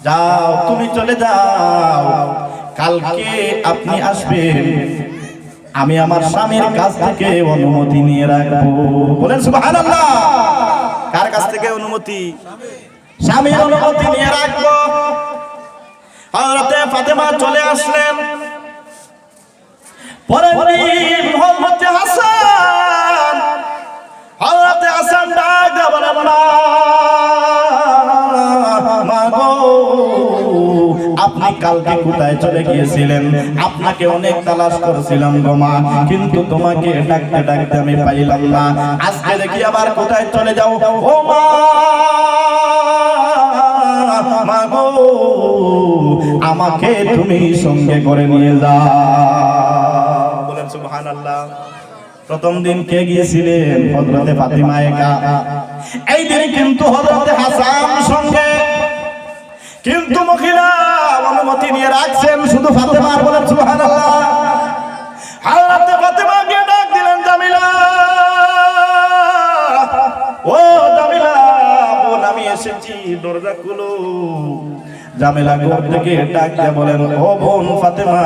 যাও, তুমি চলে যাও, কালকে আপনি আসবেন, আমি আমার স্বামীর কাছ থেকে অনুমতি নিয়ে রাখবো। বলেন সুবহানাল্লাহ। কার কাছ থেকে অনুমতি? স্বামীর অনুমতি নিয়ে রাখবো। হযরতে ফাতেমা চলে আসলেন। পরের দিন হযরতে হাসান ডাক দিয়ে বলেন, আপনি কালকে কোথায় চলে গিয়েছিলেন? আপনাকে অনেক তালাশ করেছিলাম গো মা, কিন্তু তোমাকে ডাকতে ডাকতে আমি পাইলাম না। আজকে দেখি আবার কোথায় চলে যাও? ও মা, মা গো, আমাকে তুমি সঙ্গে করে নিয়ে যাও। বলেন সুবহানাল্লাহ। প্রথম দিন কে গিয়েছিলেন? হযরতে ফাতিমা একা। এই দিন কিন্তু হযরতে হাসান সঙ্গে, কিন্তু মহিলা অনুমতি নিয়ে রাখছেন শুধু ফাতেমা। বলেন সুবহানাল্লাহ। হযরতে ফাতেমাকে ডাক দিলেন, জামিলা, ও জামিলা বোন, আমি এসেছি, দরজা খুলো। জামিলা ঘর থেকে ডাক দিয়ে বলেন, ও বোন ফাতেমা,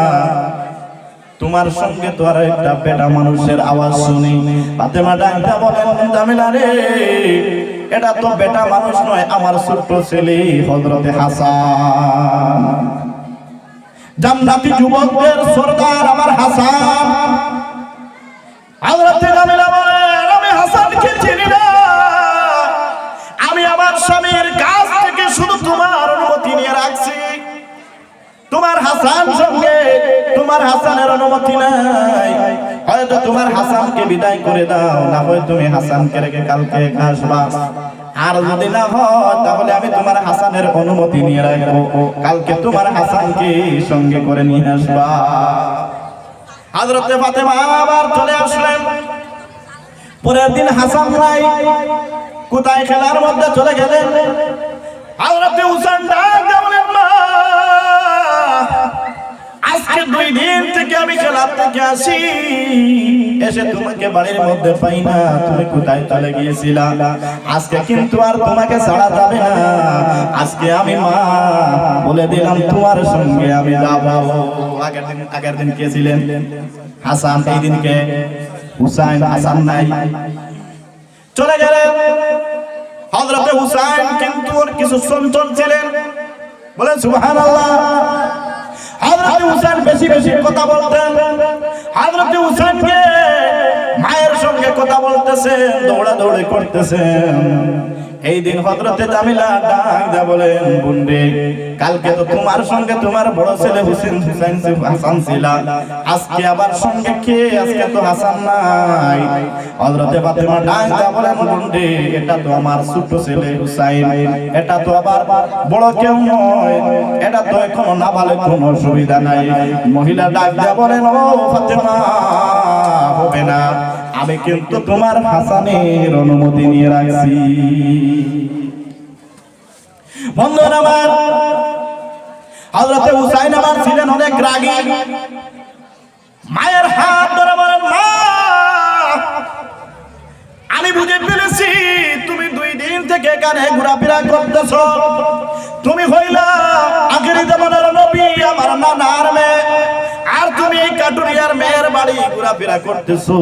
তোমার সঙ্গে তো আর একটা বেটা মানুষের আওয়াজ শুনি। ফাতেমা ডাক দিয়ে বলেন, জামিলা রে, এটা তো বেটা মানুষ নয়, আমার ছোট্ট ছেলে হযরতে হাসান, জান্নাতি যুবকদের সরদার আমার হাসান। হযরতে জামিলা বলেন, আমি হাসানকে চিনি না, আমি আমার স্বামীর কাছ থেকে শুধু তোমার অনুমতি নিয়ে রাখছি। তোমার হাসান সঙ্গে, তোমার হাসানের অনুমতি নাই। হয়তো তোমার হাসানকে বিদায় করে দাও, না হয় তুমি হাসানকে রেখে কালকে আসবা। আর যদি না হয় তাহলে আমি তোমার হাসানের অনুমতি নিয়ে রাখবো, কালকে তোমার হাসানকে সঙ্গে করে নিয়ে আসবা। হযরতে ফাতেমা আবার চলে আসলেন। পরের দিন হাসান নাই, কোথায়? খেলার মধ্যে চলে গেলেন। হযরতে হুসাইন ডাক দিয়ে বলেন, মা, আজকে 2 দিন থেকে আমি খেলার থেকে আসি, এসে তোমাকে বাড়ির মধ্যে পাই না, তুমি কোথায় চলে গিয়েছিলা? আজকে কিন্তু আর তোমাকে ছাড়া যাবে না, আজকে আমি মা বলে দিলাম তোমার সঙ্গে আমি যাব। আগের দিন কে ছিলেন? হাসান। এই দিনকে হুসাইন। হাসান নাই, চলে গেলেন। হযরতে হুসাইন কিন্তু ওর কিছু সন্তান ছিলেন। বলেন সুবহানাল্লাহ। হযরতে হুসাইন বেশি বেশি কথা বলতেন। হযরতে হুসাইনকে মায়ের সঙ্গে কথা বলতেছেন, দৌড়াদৌড়ি করতেছেন। এই দিন হযরতে জামিলা ডাক দিয়ে বলেন, বোন রে, কালকে তো তোমার সঙ্গে তোমার বড় ছেলে হুসাইন হাসান ছিল, আজকে আবার সঙ্গে কে? আজকে তো হাসান নাই। হযরতে ফাতেমা ডাক দিয়ে বলেন, বোন রে, এটা তো আমার ছোট ছেলে হুসাইন, এটা তো আবার বড় কেউ নয়, এটা তো এখনো নাবালক, কোনো অসুবিধা নাই। মহিলা ডাক দিয়ে বলেন, ও ফাতেমা, হবে না, আমি কিন্তু তোমার হাসানের অনুমতি নিয়ে রাখছি। বন্ধুরা আমার, হযরতে হুসাইন আমার ছিলেন অনেক রাগী। মায়ের হাত ধরে বলেন, মা, আমি বুঝে ফেলেছি তুমি 2 দিন থেকে এখানে ঘোরাফেরা করতেছ। তুমি হইলা আখেরি জামানার নবী, আমার নানার মেয়ে, আর তুমি এই কাটুরিয়ার মেয়ের বাড়ি ঘোরাফেরা করতেছো।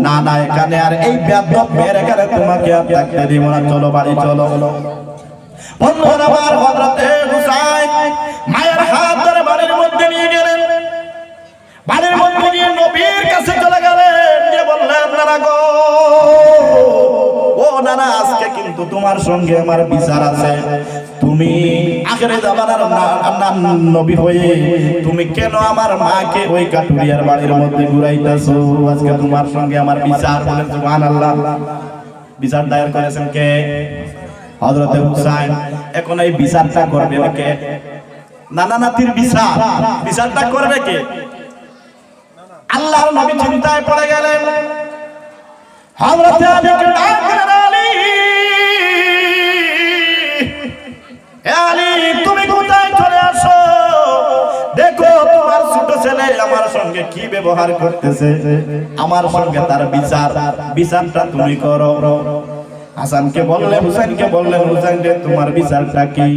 না না, এখানে আর এই বেয়াদব মেয়ের এখানে তোমাকে আর থাকতে দিব না, চলো বাড়ি চলো। বন্ধুরা আমার, হযরতে হুসাইন মায়ের হাত ধরে বাড়ির মধ্যে নিয়ে গেলেন। বাড়ির মধ্যে নিয়ে নবীর কাছে চলে গেলেন, যে বললেন, নানা গো, ও নানা, আজকে কিন্তু তোমার সঙ্গে আমার বিচার আছে। তুমি আখেরে জামানার নবী হয়ে তুমি কেন আমার মাকে ওই কাটুরিয়ার বাড়ির মধ্যে ঘুরাইতেছো? আজকে তোমার সঙ্গে আমার বিচার। বলেন সুবহানাল্লাহ। বিচার দায়ের করেছেন কে? হযরতে হুসাইন। এখন এই বিচারটা করবে কে? নানা নাতির বিচার, বিচারটা করবে কে? আল্লাহর নবী চিন্তায় পড়ে গেলেন। হযরতে আলীকে ডাক দিলেন, আলী, হে আলী, তুমি কোথায়? চলে আসো, দেখো তোমার ছোট ছেলে আমার সঙ্গে কি ব্যবহার করতেছে, আমার সঙ্গে তার বিচারটা তুমি করো। হাসানকে বললেন, হুসাইনকে বললেন, হুসাইন রে, তোমার বিচারটা কি?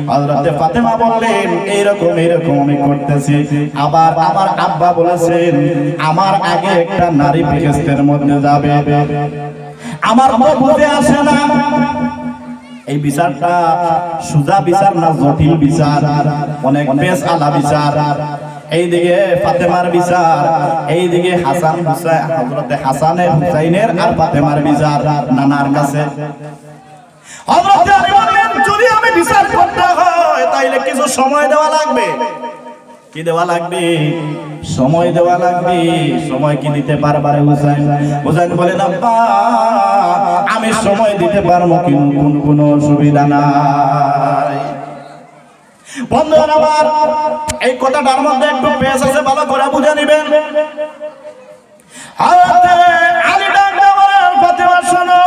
হযরতে ফাতেমা বললেন, এইরকম আমি করতেছি। আবার আমার আব্বা বলেছেন, আমার আগে একটা নারী বেহেশতের মধ্যে যাবে, আমার তো বুঝে আসে না। এই বিচারটা সুজা বিচার না জটিল বিচার, অনেক বেশ আলা বিচার। এইদিকে ফাতেমার বিচার, এইদিকে হাসান হুসাইন, হযরতে হাসানের হুসাইনের আর ফাতেমার বিচার নানার কাছে। হযরতে আলী বললেন, যদি আমি বিচার করতে হয় হয় তাইলে কিছু সময় দেওয়া লাগবে। কি দেওয়া লাগবে? সময় দেওয়া লাগবে। সময় কি দিতে পারবারে হুসাইন? হুসাইন বলেন আব্বা আমি সময় দিতে পারবো কিন্তু কোনো অসুবিধা নাই। বন্ধুরা আমার এই কথাটার মধ্যে একটু পেশ আছে, ভালো করে বুঝে নিবেন। আলী ডাকতে বলেন ফাতেমা শোনো,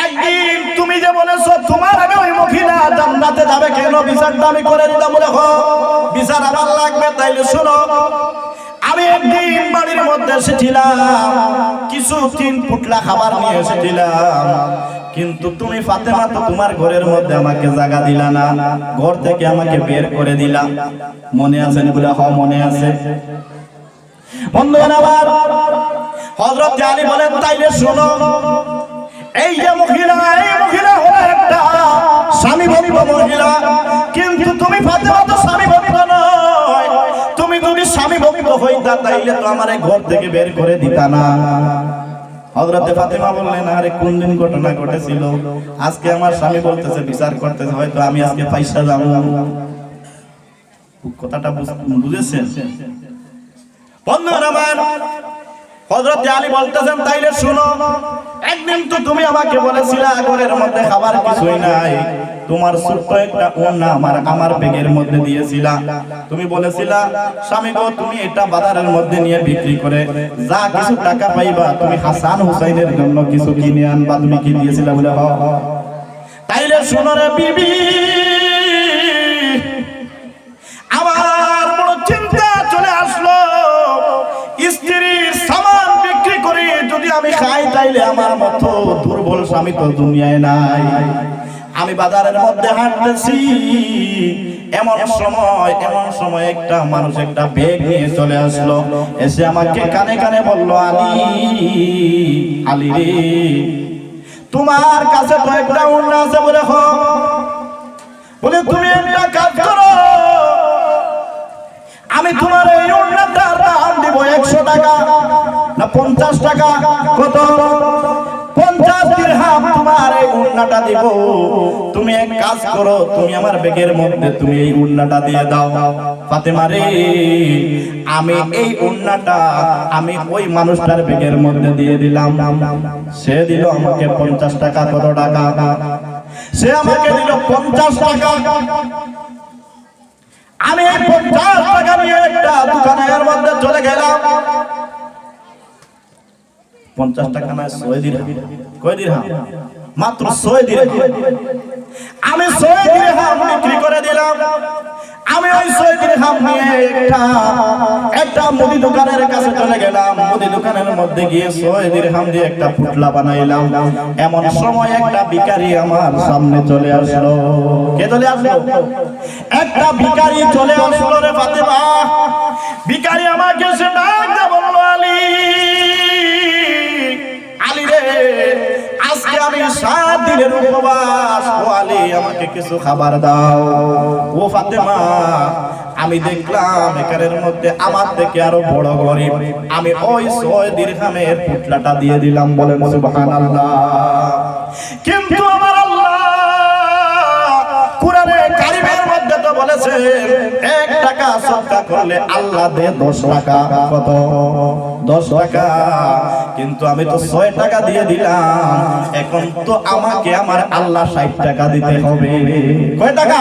একদিন তুমি যে বলেছো তোমার আগে ওই মহিলা জান্নাতে যাবে, কেন বিচারটা আমি করে দিতাম। বলে বিচার আমার লাগবে, তাইলে শোনো আমি একদিন বাড়ির মধ্যে এসেছিলাম, কিছু 3 পুটলা খাবার নিয়ে এসেছিলাম, কিন্তু তুমি ফাতেমা তো তোমার ঘরের মধ্যে আমাকে জায়গা দিলা না, ঘর থেকে আমাকে বের করে দিলা। মনে আছে? বলে হ্যাঁ মনে আছে। বন্ধুরা আমার হযরত আলী বলেন তাইলে শোনো, এই যে মহিলা, এই মহিলা হলো একটা স্বামী ভক্ত মহিলা, কিন্তু তুমি ফাতেমা তো স্বামী ভক্ত নয়। তুমি যদি স্বামী ভক্ত হইতা তাইলে তো আমার ঘর থেকে বের করে দিতা না। হযরতে ফাতেমা বললেন আরে কোন দিন ঘটনা ঘটেছিল, আজকে আমার স্বামী বলতেছে বিচার করতেছে, হয়তো আমি আজকে পয়সা যাব। কথাটা বুঝেছেন? বন্ধুরা আমার হযরত আলী বলতেছেন তাইলে শুনো, একদিন তো তুমি আমাকে বলেছিলা ঘরের মধ্যে খাবার কিছুই নাই, তোমার ছোট্ট একটা ওড়না আমার ব্যাগের মধ্যে দিয়েছিলা। তুমি বলেছিলা স্বামী গো তুমি এটা বাজারের মধ্যে নিয়ে বিক্রি করে যা কিছু টাকা পাইবা তুমি হাসান হুসাইনের জন্য কিছু কিনে আনবা। তুমি কি দিয়েছিলা? বলে হ্যাঁ। তাইলে শুনো রে বিবি, আমার বড় চিন্তা চলে আসলো, স্ত্রীর সামান বিক্রি করে যদি আমি খাই তাইলে আমার মতো দুর্বল স্বামী তো দুনিয়ায় নাই। আমি বাজারের মধ্যে হাঁটতেছি, এমন সময় একটা মানুষ একটা ব্যাগ নিয়ে চলে আসলো, এসে আমাকে কানে কানে বলল আলী, আলী রে তোমার কাছে তো একটা ওড়না আছে। বলে হ্যাঁ। বলে তুমি একটা কাজ করো, আমি তোমার এই ওড়নাটার দাম দিব 100 টাকা না 50 টাকা। কত? 50 দিরহাম তোমার এই ওড়নাটা দিব। তুমি এক কাজ করো, তুমি আমার ব্যাগের মধ্যে তুমি এই ওড়নাটা দিয়ে দাও। ফাতেমা রে আমি এই ওড়নাটা আমি ওই মানুষটার ব্যাগের মধ্যে দিয়ে দিলাম, সে দিল আমাকে 50 টাকা। কত টাকা? সে আমাকে দিল 50 টাকা। আমি 50 টাকা নিয়ে একটা দোকানের মধ্যে চলে গেলাম। 50 টাকা না 100 দিরহাম। কয় দিরহাম? মাত্র 100 দিরহাম। আমি 100 দিরহাম বিক্রি করে দিলাম। আমি ওই 100 দিরহাম নিয়ে একটা মুদি দোকানের কাছে চলে গেলাম। মুদি দোকানের মধ্যে গিয়ে 100 দিরহাম দিয়ে একটা পুটলা বানাইলাম। এমন সময় একটা ভিখারি আমার সামনে চলে আসলো। কে চলে আসলো? একটা ভিখারি চলে আসলো রে ফাতেমা। ভিখারি আমাকে এসে ডাক দিয়ে বলল আলী, আলী রে আজকে আমি 7 দিনের উপবাস, ও আলী আমাকে কিছু খাবার দাও। ও ফাতেমা আমি দেখলাম এখানের মধ্যে আমার থেকে আরো বড় গরিব, আমি ওই 100 দিরহামের পুটলাটা দিয়ে দিলাম। বলেন সুবহানাল্লাহ। কিন্তু আমার আল্লাহ কুরআনে কারীমের মধ্যে তো বলেছে 1 টাকা সদকা করলে আল্লাহ দেয় 10 টাকা। কত? 10 টাকা। কিন্তু আমি তো 6 টাকা দিয়ে দিলাম, এখন তো আমাকে আমার আল্লাহ 60 টাকা দিতে হবে। কয় টাকা?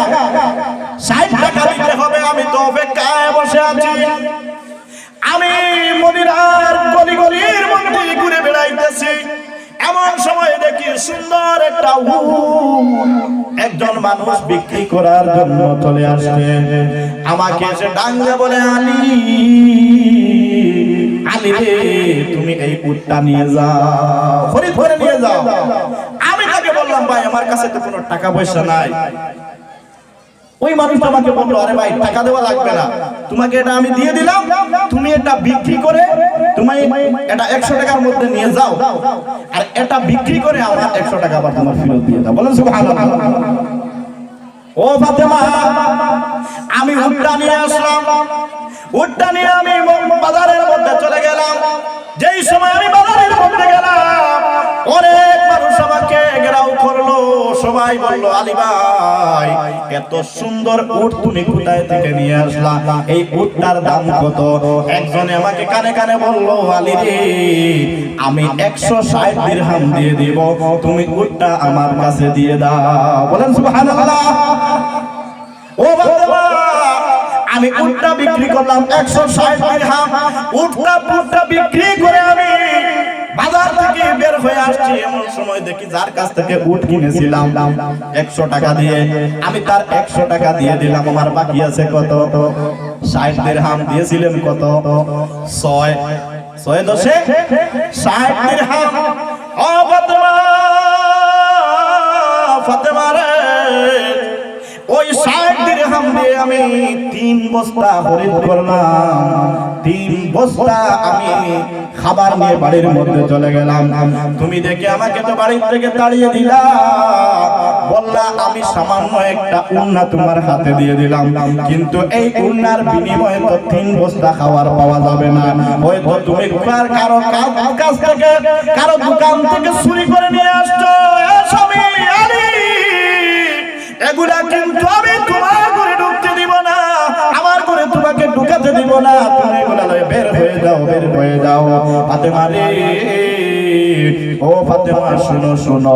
60 টাকা দিতে হবে। আমি তো অপেক্ষায় বসে আছি। আমি মদিনার গলি গলির মধ্যে ঘুরে বেড়াইতেছি, এমন সময় দেখি সুন্দর একটা একজন মানুষ বিক্রি করার জন্য চলে আসে। আমাকে এসে ডাঙ্গে বলে আলী, আলী রে তুমি এই উটটা নিয়ে যাও, খরিদ করে নিয়ে যাও। আমি তাকে বললাম ভাই আমার কাছে তো কোনো টাকা পয়সা নাই। ওই মানুষটা আমাকে বললো আরে ভাই টাকা দেওয়া লাগবে না, তোমাকে এটা আমি দিয়ে দিলাম, তুমি এটা বিক্রি করে তুমি এটা 100 টাকার মধ্যে নিয়ে যাও, আর এটা বিক্রি করে আমার 100 টাকা আবার তোমার ফেরত দিয়ে দাও। বলেন সুবহানাল্লাহ। ও ফাতেমা আমি উটটা নিয়ে আসলাম। উটটা নিয়ে আমি বাজারের মধ্যে চলে গেলাম। যেই সময় আমি বাজারের মধ্যে গেলাম অনেক মানুষ আমাকে ঘেরাও করলো, সবাই বলল আলী ভাই এত সুন্দর উট তুমি কোথায় থেকে নিয়ে আসলা, এই উটটার দাম কত? একজনে আমাকে কানে কানে বলল আলী রে আমি 160 দিরহাম দিয়ে দিব, তুমি উটটা আমার কাছে দিয়ে দাও। বলেন সুবহানাল্লাহ। ও বাবা আমি উটটা বিক্রি করলাম 160 দিরহাম। উটটা বিক্রি করে আমি বাজার থেকে বের হয়ে আসছি, এমন সময় দেখি যার কাছ থেকে উট কিনেছিলাম 100 টাকা দিয়ে, আমি তার 100 টাকা দিয়ে দিলাম। আমার বাকি আছে কত? 60 দিরহাম। দিয়েছিলেন কত? 6 10 60 দিরহাম। ও ফাতেমা রে ওই 60 দিরহাম দিয়ে আমি 3 বস্তা খরিদ করলাম। 3 বস্তা আমি খাবার নিয়ে বাড়ির মধ্যে চলে গেলাম। তুমি দেখে আমাকে তো বাড়ি থেকে তাড়িয়ে দিলা, বললা আমি সামান্য একটা উন্না তোমার হাতে দিয়ে দিলাম, কিন্তু এই উন্নার বিনিময়ে তো 3 বস্তা খাবার পাওয়া যাবে না। হয়তো তুমি কারো কাছ থেকে কারো দোকান থেকে চুরি করে নিয়ে আসছো। স্বামী আলী এগুলা কিন্তু আমি তোমার ঘরে ঢুকতে দিব না, আমার ঘরে তোমাকে ঢুকাতে দিব না। তুমি এগুলা লয়ে বের হয়ে যাও, বের হয়ে যাও। ফাতেমা রে ও ফাতেমা শোনো শোনো,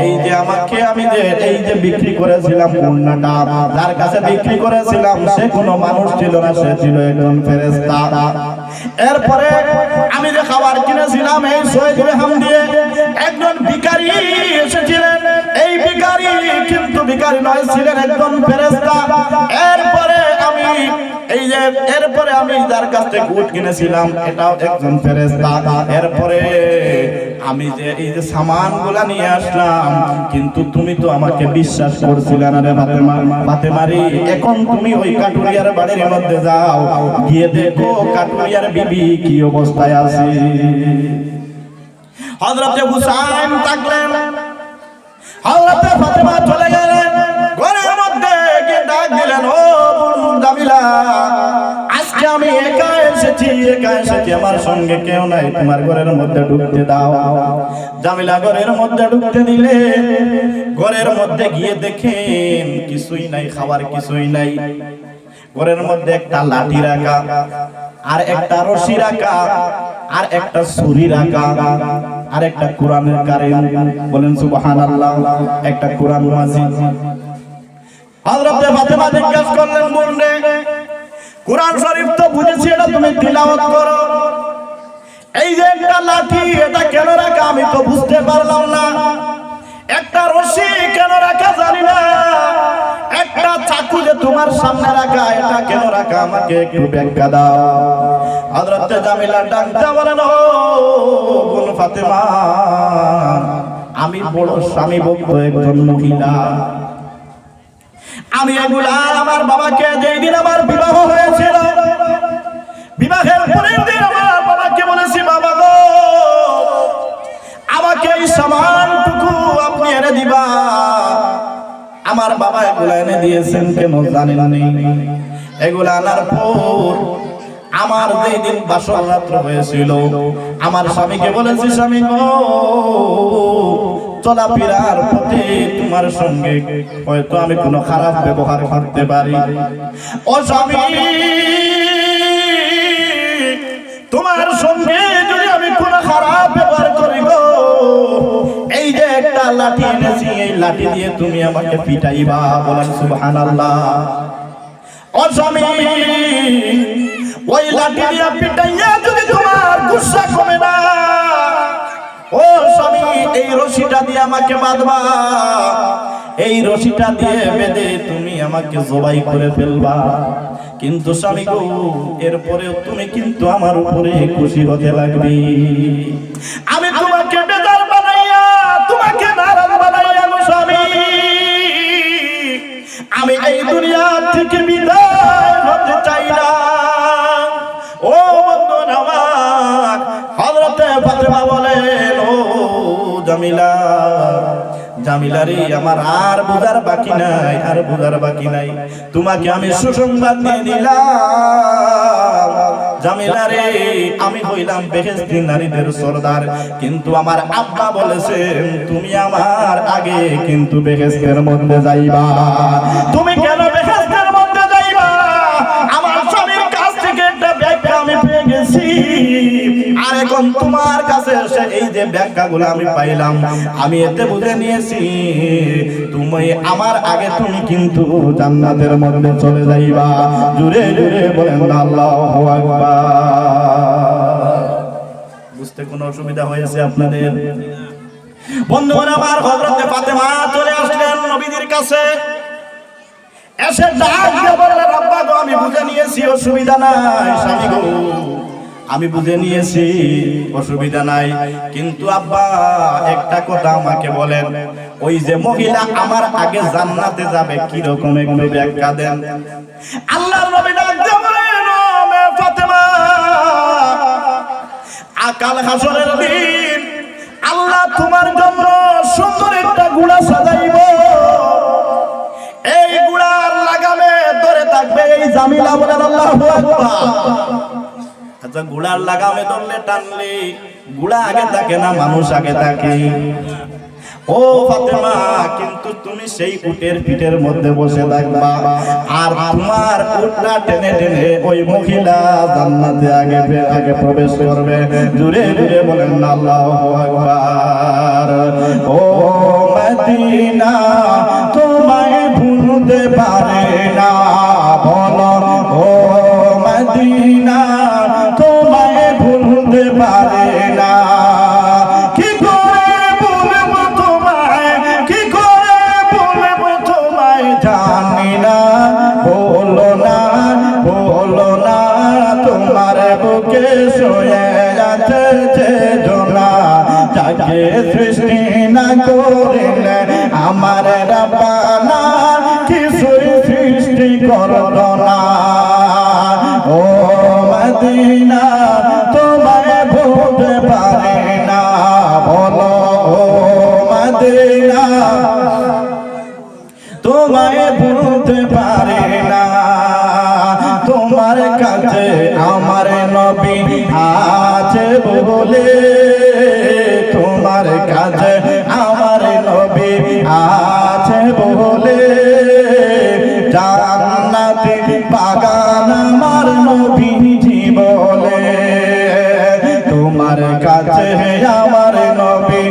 এই যে আমাকে আমি যে এই যে বিক্রি করেছিলাম উন্নাটা, যার কাছে বিক্রি করেছিলাম সে কোনো মানুষ ছিল না, সে ছিল একজন ফেরেশতা। এরপরে আমি যে খাবার কিনেছিলাম এই 6 দিরহাম দিয়ে, একজন ভিখারি এসেছিলেন। এই ভিখারি কিন্তু ভিখারি নয়, ছিলেন একজন ফেরেশতা। এরপরে আমি যার কাছ থেকে উট কিনেছিলাম এটাও একজন ফেরেশতা। এরপরে আমি যে এই যে সামানগুলা নিয়ে আসলাম, কিন্তু তুমি তো আমাকে বিশ্বাস করছিলে না রে ফাতেমা রে। এখন তুমি ওই কাটুরিয়ার বাড়ির মধ্যে যাও, গিয়ে দেখো কাটুরিয়ার বিবি কি অবস্থায় আছে। হযরতে হুসাইন থাকলেন, হযরতে ফাতেমা চলে গেলেন ঘরের মধ্যে, গিয়ে ডাক দিলেন ও বোন জামিলা, আজকে আমি একা এসেছি, আমার সঙ্গে কেউ নাই, তোমার ঘরের মধ্যে ঢুকতে দাও। জামিলা ঘরের মধ্যে ঢুকতে দিলে, ঘরের মধ্যে গিয়ে দেখেন কিছুই নাই, খাবার কিছুই নাই। ঘরের মধ্যে একটা লাঠি রাখা, আর একটা রশি রাখা, আর একটা ছুরি রাখা, আর একটা কোরআনের কারিম। বলেন সুবহানাল্লাহ। একটা কোরআন মাজিদ। হযরতে ফাতেমা জিজ্ঞাসা করলেন বোন রে কোরআন শরীফ তো বুঝেছি, এটা তুমি তিলাওয়াত করো, এই যে একটা লাঠি এটা কেন রাখা আমি তো বুঝতে পারলাম না, একটা রশি কেন রাখা জানি না, একটা চাকু যে তোমার সামনে রাখা এটা কেন রাখা আমাকে একটু ব্যাখ্যা দাও। হযরতে জামিলা ডাকতে বলেন ও বোন ফাতেমা, আমি বড় স্বামী ভক্ত একজন মহিলা, আমি এগুলা আমার বাবাকে যেই দিন আমার বিবাহ হয়েছিল, বিবাহের পরের দিন আমার বাবাকে বলেছি বাবা গো আমাকে এই সামানটুকু আপনি এনে দিবা। আমার বাবা এগুলা এনে দিয়েছেন কেন জানেন না, এগুলা আনার পর আমার যেই দিন বাসর রাত্র হয়েছিল আমার স্বামীকে বলেছি স্বামী গো চলাফেরার পথে তোমার সঙ্গে হয়তো আমি কোনো খারাপ ব্যবহার করতে পারি, ও স্বামী তোমার সঙ্গে যদি আমি কোনো খারাপ ব্যবহার করি গো, এই যে একটা লাঠি এনেছি এই লাঠি দিয়ে তুমি আমাকে পিটাইবা। বলেন সুবহানাল্লাহ। ও স্বামী ওই লাঠি দিয়ে পিটাইয়া যদি তোমার গুসা কমে না, ও স্বামী এই রশিটা দিয়ে আমাকে বাঁধবা, এই রশিটা দিয়ে বেঁধে তুমি আমাকে জবাই করে ফেলবা। কিন্তু স্বামী গো এরপরেও তুমি কিন্তু আমার উপরে খুশি হতে লাগবে, আমি তোমাকে বেজার বানাইয়া তোমাকে নারাজ বানাইয়া গো স্বামী আমি এই দুনিয়া থেকে বিদায় হতে চাই না। ও বন্ধু আমার হযরতে ফাতেমা বলেন ও জামিলা, জামিলা রে আমার আর বুঝার বাকি নাই, আর বুঝার বাকি নাই, তোমাকে আমি সুসংবাদ দিয়ে দিলাম জামিলা রে আমি হইলাম বেহেশতি নারীদের সরদার, কিন্তু আমার আব্বা বলেছে তুমি আমার আগে কিন্তু বেহেশতের মধ্যে যাইবা। তুমি কেন বেহেশতের মধ্যে যাইবা? আমার স্বামীর কাছ থেকে একটা ব্যাখ্যা আমি পেয়ে গেছি, আর এখন তোমার কাছে এসে এই যে ব্যাখ্যাগুলো আমি পাইলাম, আমি এতে বুঝে নিয়েছি তুমি আমার আগে তুমি কিন্তু জান্নাতের মধ্যে চলে যাইবা। জুড়ে জুড়ে বলেন আল্লাহু আকবার। বুঝতে কোনো অসুবিধা হয়েছে আপনাদের? বন্ধুরা আমার, হযরত ফাতেমা চলে আসলেন নবীজির কাছে, এসে ডাক দিয়ে বললেন আব্বা গো আমি বুঝে নিয়েছি অসুবিধা নাই, স্বামী গো আমি বুঝে নিয়েছি অসুবিধা নাই, কিন্তু আব্বা একটা কথা আমাকে বলেন, ওই যে মহিলা আমার আগে জান্নাতে যাবে কি রকম একটু ব্যাখ্যা দেন। আল্লাহর নবী ডাক দিয়ে বলেন ও মে ফাতেমা, আকাল হাসরের দিন আল্লাহ তোমার জন্য সুন্দর একটা ঘোড়া সাজাইব, এই ঘোড়ার লাগামে ধরে থাকবে এই জামিলা। বলেন আল্লাহু আকবার। আচ্ছা, ঘোড়ার লাগামে ধরলে টানলে ঘোড়া আগে থাকে না মানুষ আগে থাকে? ও ফাতেমা, কিন্তু তুমি সেই উটের পিঠের মধ্যে বসে থাকবা, আর তোমার উটটা টেনে টেনে ওই মহিলা জান্নাতে আগে প্রবেশ করবে। জুড়ে জুড়ে বলেন আল্লাহু আকবার। ও মদিনা তোমায় ভুলতে পারে না, বলো ও মদিনা তোমায় ভুলতে পারে না। কি করে বলবো তোমায়, কি করে বলবো তোমায় জানি না, বলো না বলো না তোমার বুকে শুয়ে আছে যে জোনা, যাকে সৃষ্টি না করিলে আমার রাব্বানা কিছুই সৃষ্টি করলো না। ও মদিনা তোমায় ভুলতে পারে না, বলো ও মদিনা তোমায় ভুলতে পারে না। তোমার কাছে আমার নবী আছে বলে, তোমার কাছে আমার নবী আছে বলে, জান্নাতে বাগান আমার নবীজি বলে। তোমার কাছে আমার নবী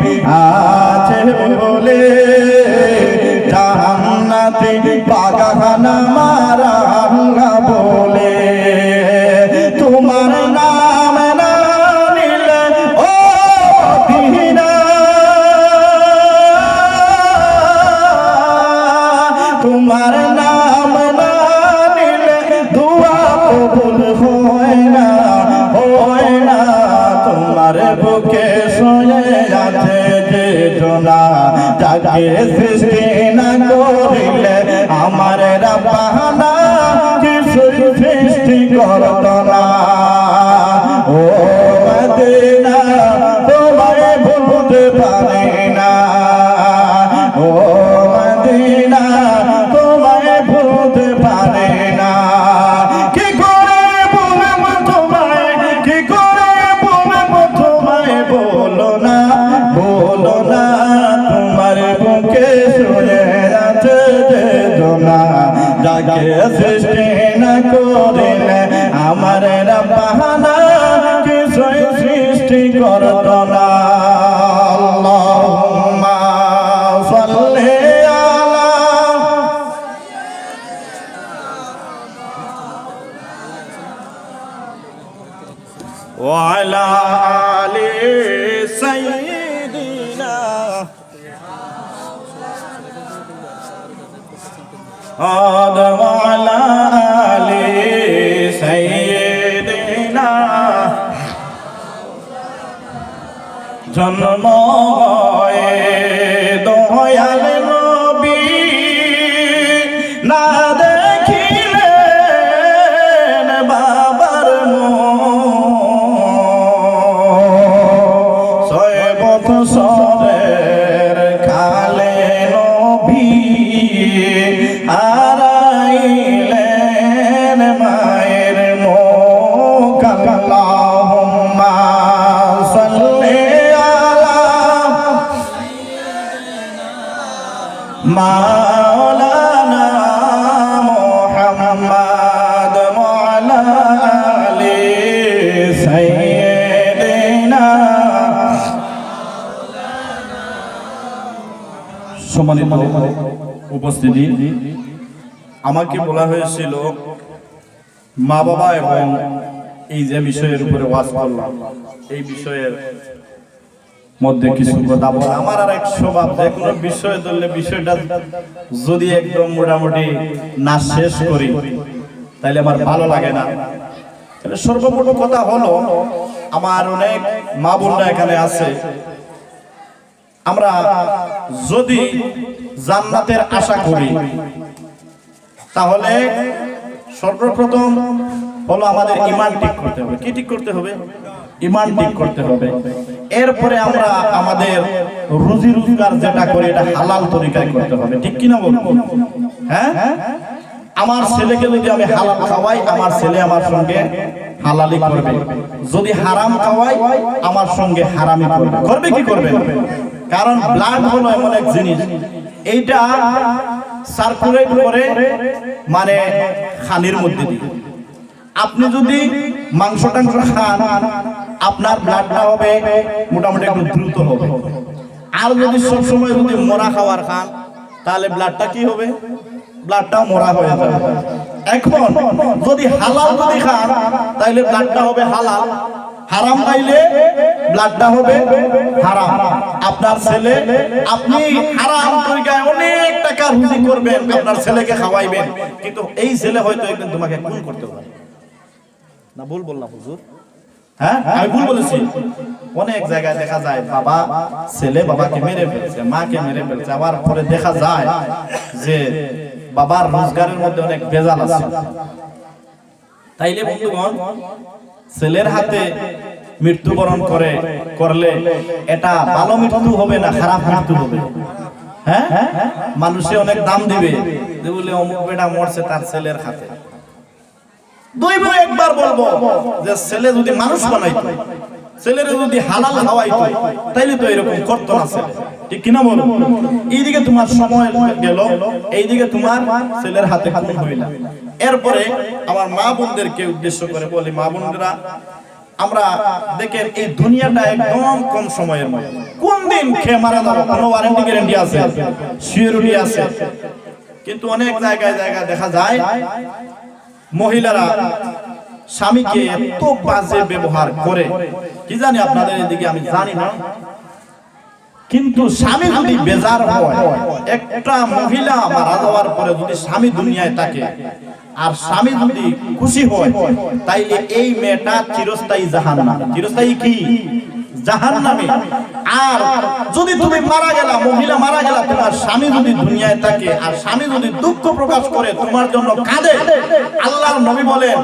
আছে বলে, জান্নাতে বাগান আমার আল্লাহ বলে। তোমার নাম না নিলে ও মদিনা, তোমার নাম না নিলে দোয়া কবুল হয় না, হয় না। তোমার বুকে শুয়ে আছে যে জোনা, যাকে সৃষ্টি না করিলে আমার রাব্বানা কিছুই সৃষ্টি করতো না। ও মদিনা তোমায় ভুলতে পারে না, ও মদিনা তোমায় ভুলতে পারে না। কি করে বলবো তোমায়, কি করে বলবো তোমায়, বলো না বলো না তোমার বুকে শুয়ে আছে যে জোনা, যাকে সৃষ্টি না করিলে আমার রাব্বানা কিছুই সৃষ্টি করতো না। আল্লাহুম্মা সাল্লি আলা ওয়া আলা আলি সাইয়্যিদিনা আদম আলা আলি সাইয়্যিদিনা। জন্ম হয়ে দয়াল নবী না দেখিলেন বাবার ছয় বৎসরের কালে নবী হারাইলেন মায়ের মুখ। মাওলানা মুহাম্মদ ওয়ালা আলি সাইয়্যিদিনা। সম্মানিত উপস্থিতি, আমাকে বলা হয়েছিল মা বাবা এবং এই যে বিষয়ের উপরে ওয়াজ করলাম, এই বিষয়ের মধ্যে কিছু কথা বলা। আমার আর এক স্বভাব, যে কোনো বিষয় ধরলে বিষয়টা যদি একদম মোটামুটি না শেষ করি তাহলে আমার ভালো লাগে না। তাহলে সর্বপ্রথম কথা হলো, আমার অনেক মা বোনরা এখানে আছে, আমরা যদি জান্নাতের আশা করি তাহলে সর্বপ্রথম হলো আমাদের ঈমান ঠিক করতে হবে। কি ঠিক করতে হবে? ঈমান ঠিক করতে হবে। এরপরে আমরা আমাদের রুজি রোজগার যেটা করি এটা হালাল তরিকায় করতে হবে। ঠিক কি না বলবো? হ্যাঁ, আমার ছেলেকে যদি আমি হালাল খাওয়াই, আমার ছেলে আমার সঙ্গে হালালি করবে। যদি হারাম খাওয়াই, আমার সঙ্গে হারামি করবে। করবে কি করবে? কারণ ব্লাড হলো এমন এক জিনিস, এইটা সার্কুলেট করে মানে খানির মধ্যে দিয়ে। আপনি যদি মাংস টাংস খান, আপনার ব্লাডটা হবে মোটামুটি একটু দ্রুত হবে। আর যদি সবসময় যদি মরা খাবার খান, তাহলে ব্লাডটা কি হবে? ব্লাডটা মরা হয়ে যাবে। এখন যদি হালাল যদি খান, তাহলে ব্লাডটা হবে হালাল। হারাম খাইলে ব্লাডটা হবে হারাম। আপনার ছেলে, আপনি হারাম তরিকায় অনেক টাকা রুজি করবেন, আপনার ছেলেকে খাওয়াইবেন, কিন্তু এই ছেলে হয়তো একদিন তোমাকে খুন করতে পারে। না ভুল বললাম হুজুর? হ্যাঁ, আমি ভুল বলেছি? অনেক জায়গায় দেখা যায় বাবা ছেলে বাবাকে মেরে ফেলছে, মাকে মেরে ফেলছে, আবার পরে দেখা যায় যে বাবার রোজগারের মধ্যে অনেক ভেজাল আছে। তাইলে বন্ধুগণ, ছেলের হাতে মৃত্যুবরণ করলে এটা ভালো মৃত্যু হবে না খারাপ মৃত্যু হবে? হ্যাঁ, মানুষে অনেক দাম দিবে যে বলে অমুক বেটা মরছে তার ছেলের হাতে। দুই ভাই একবার বলবো যে ছেলে যদি মানুষ বানাইতো, ছেলের যদি হালাল খাওয়াইতো, তাইলে তো এরকম করতো না ছেলে। ঠিক কিনা বলো? এইদিকে তোমার সময় গেল, এইদিকে তোমার ছেলের হাতে খুন হইলা। এরপরে আমার মা বোনদেরকে উদ্দেশ্য করে বলি, মা বোনরা, আমরা দেখেন এই দুনিয়াটা একদম কম সময়ের মধ্যে, কোন দিন খেয়ে মারা যাবে কোনো ওয়ারেন্টি গ্যারান্টি আছে? সিকিউরিটি আছে? কিন্তু অনেক জায়গায় দেখা যায় মহিলারা স্বামীকে এত বাজে ব্যবহার করে, কি জানি আপনাদের এদিকে আমি জানি না, কিন্তু স্বামী যদি বেজার হয়, একটা মহিলা মারা যাওয়ার পরে যদি স্বামী দুনিয়ায় থাকে আর স্বামী যদি খুশি হয়, তাইলে এই মেয়েটা চিরস্থায়ী জাহান্নামে। চিরস্থায়ী কি? জাহান্নামে। আর যদি তুমি মারা গেলা, মহিলা মারা গেলা, তোমার স্বামী যদি দুনিয়ায় থাকে আর স্বামী যদি দুঃখ প্রকাশ করে তোমার জন্য কাঁদে, আল্লাহর নবী বলেন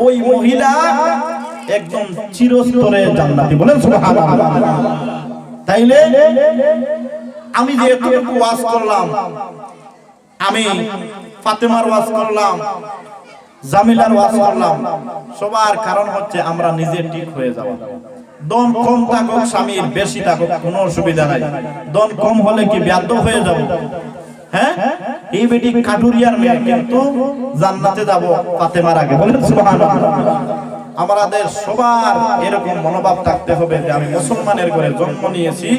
ওই মহিলা একদম চিরস্তরে জান্নাতি। বলেন সুবহানাল্লাহ। তাইলে আমি যে এতটুকু ওয়াজ করলাম, আমি ফাতেমার ওয়াজ করলাম, জামিলার ওয়াজ করলাম, সবার কারণ হচ্ছে আমরা নিজে ঠিক হয়ে যাওয়া। দন কম থাকুক স্বামীর, বেশি থাকুক কোনো অসুবিধা নাই। দন কম হলে কি ব্যাধ হয়ে যাব? হ্যাঁ, এই বেটি কাটুরিয়ার মেয়ে, কিন্তু জান্নাতে যাব ফাতেমার আগে। বলেন সুবহানাল্লাহ। আমাদের সবার এরকম মনোভাব থাকতে হবে যে আমি মুসলমানের ঘরে জন্ম নিয়েছি,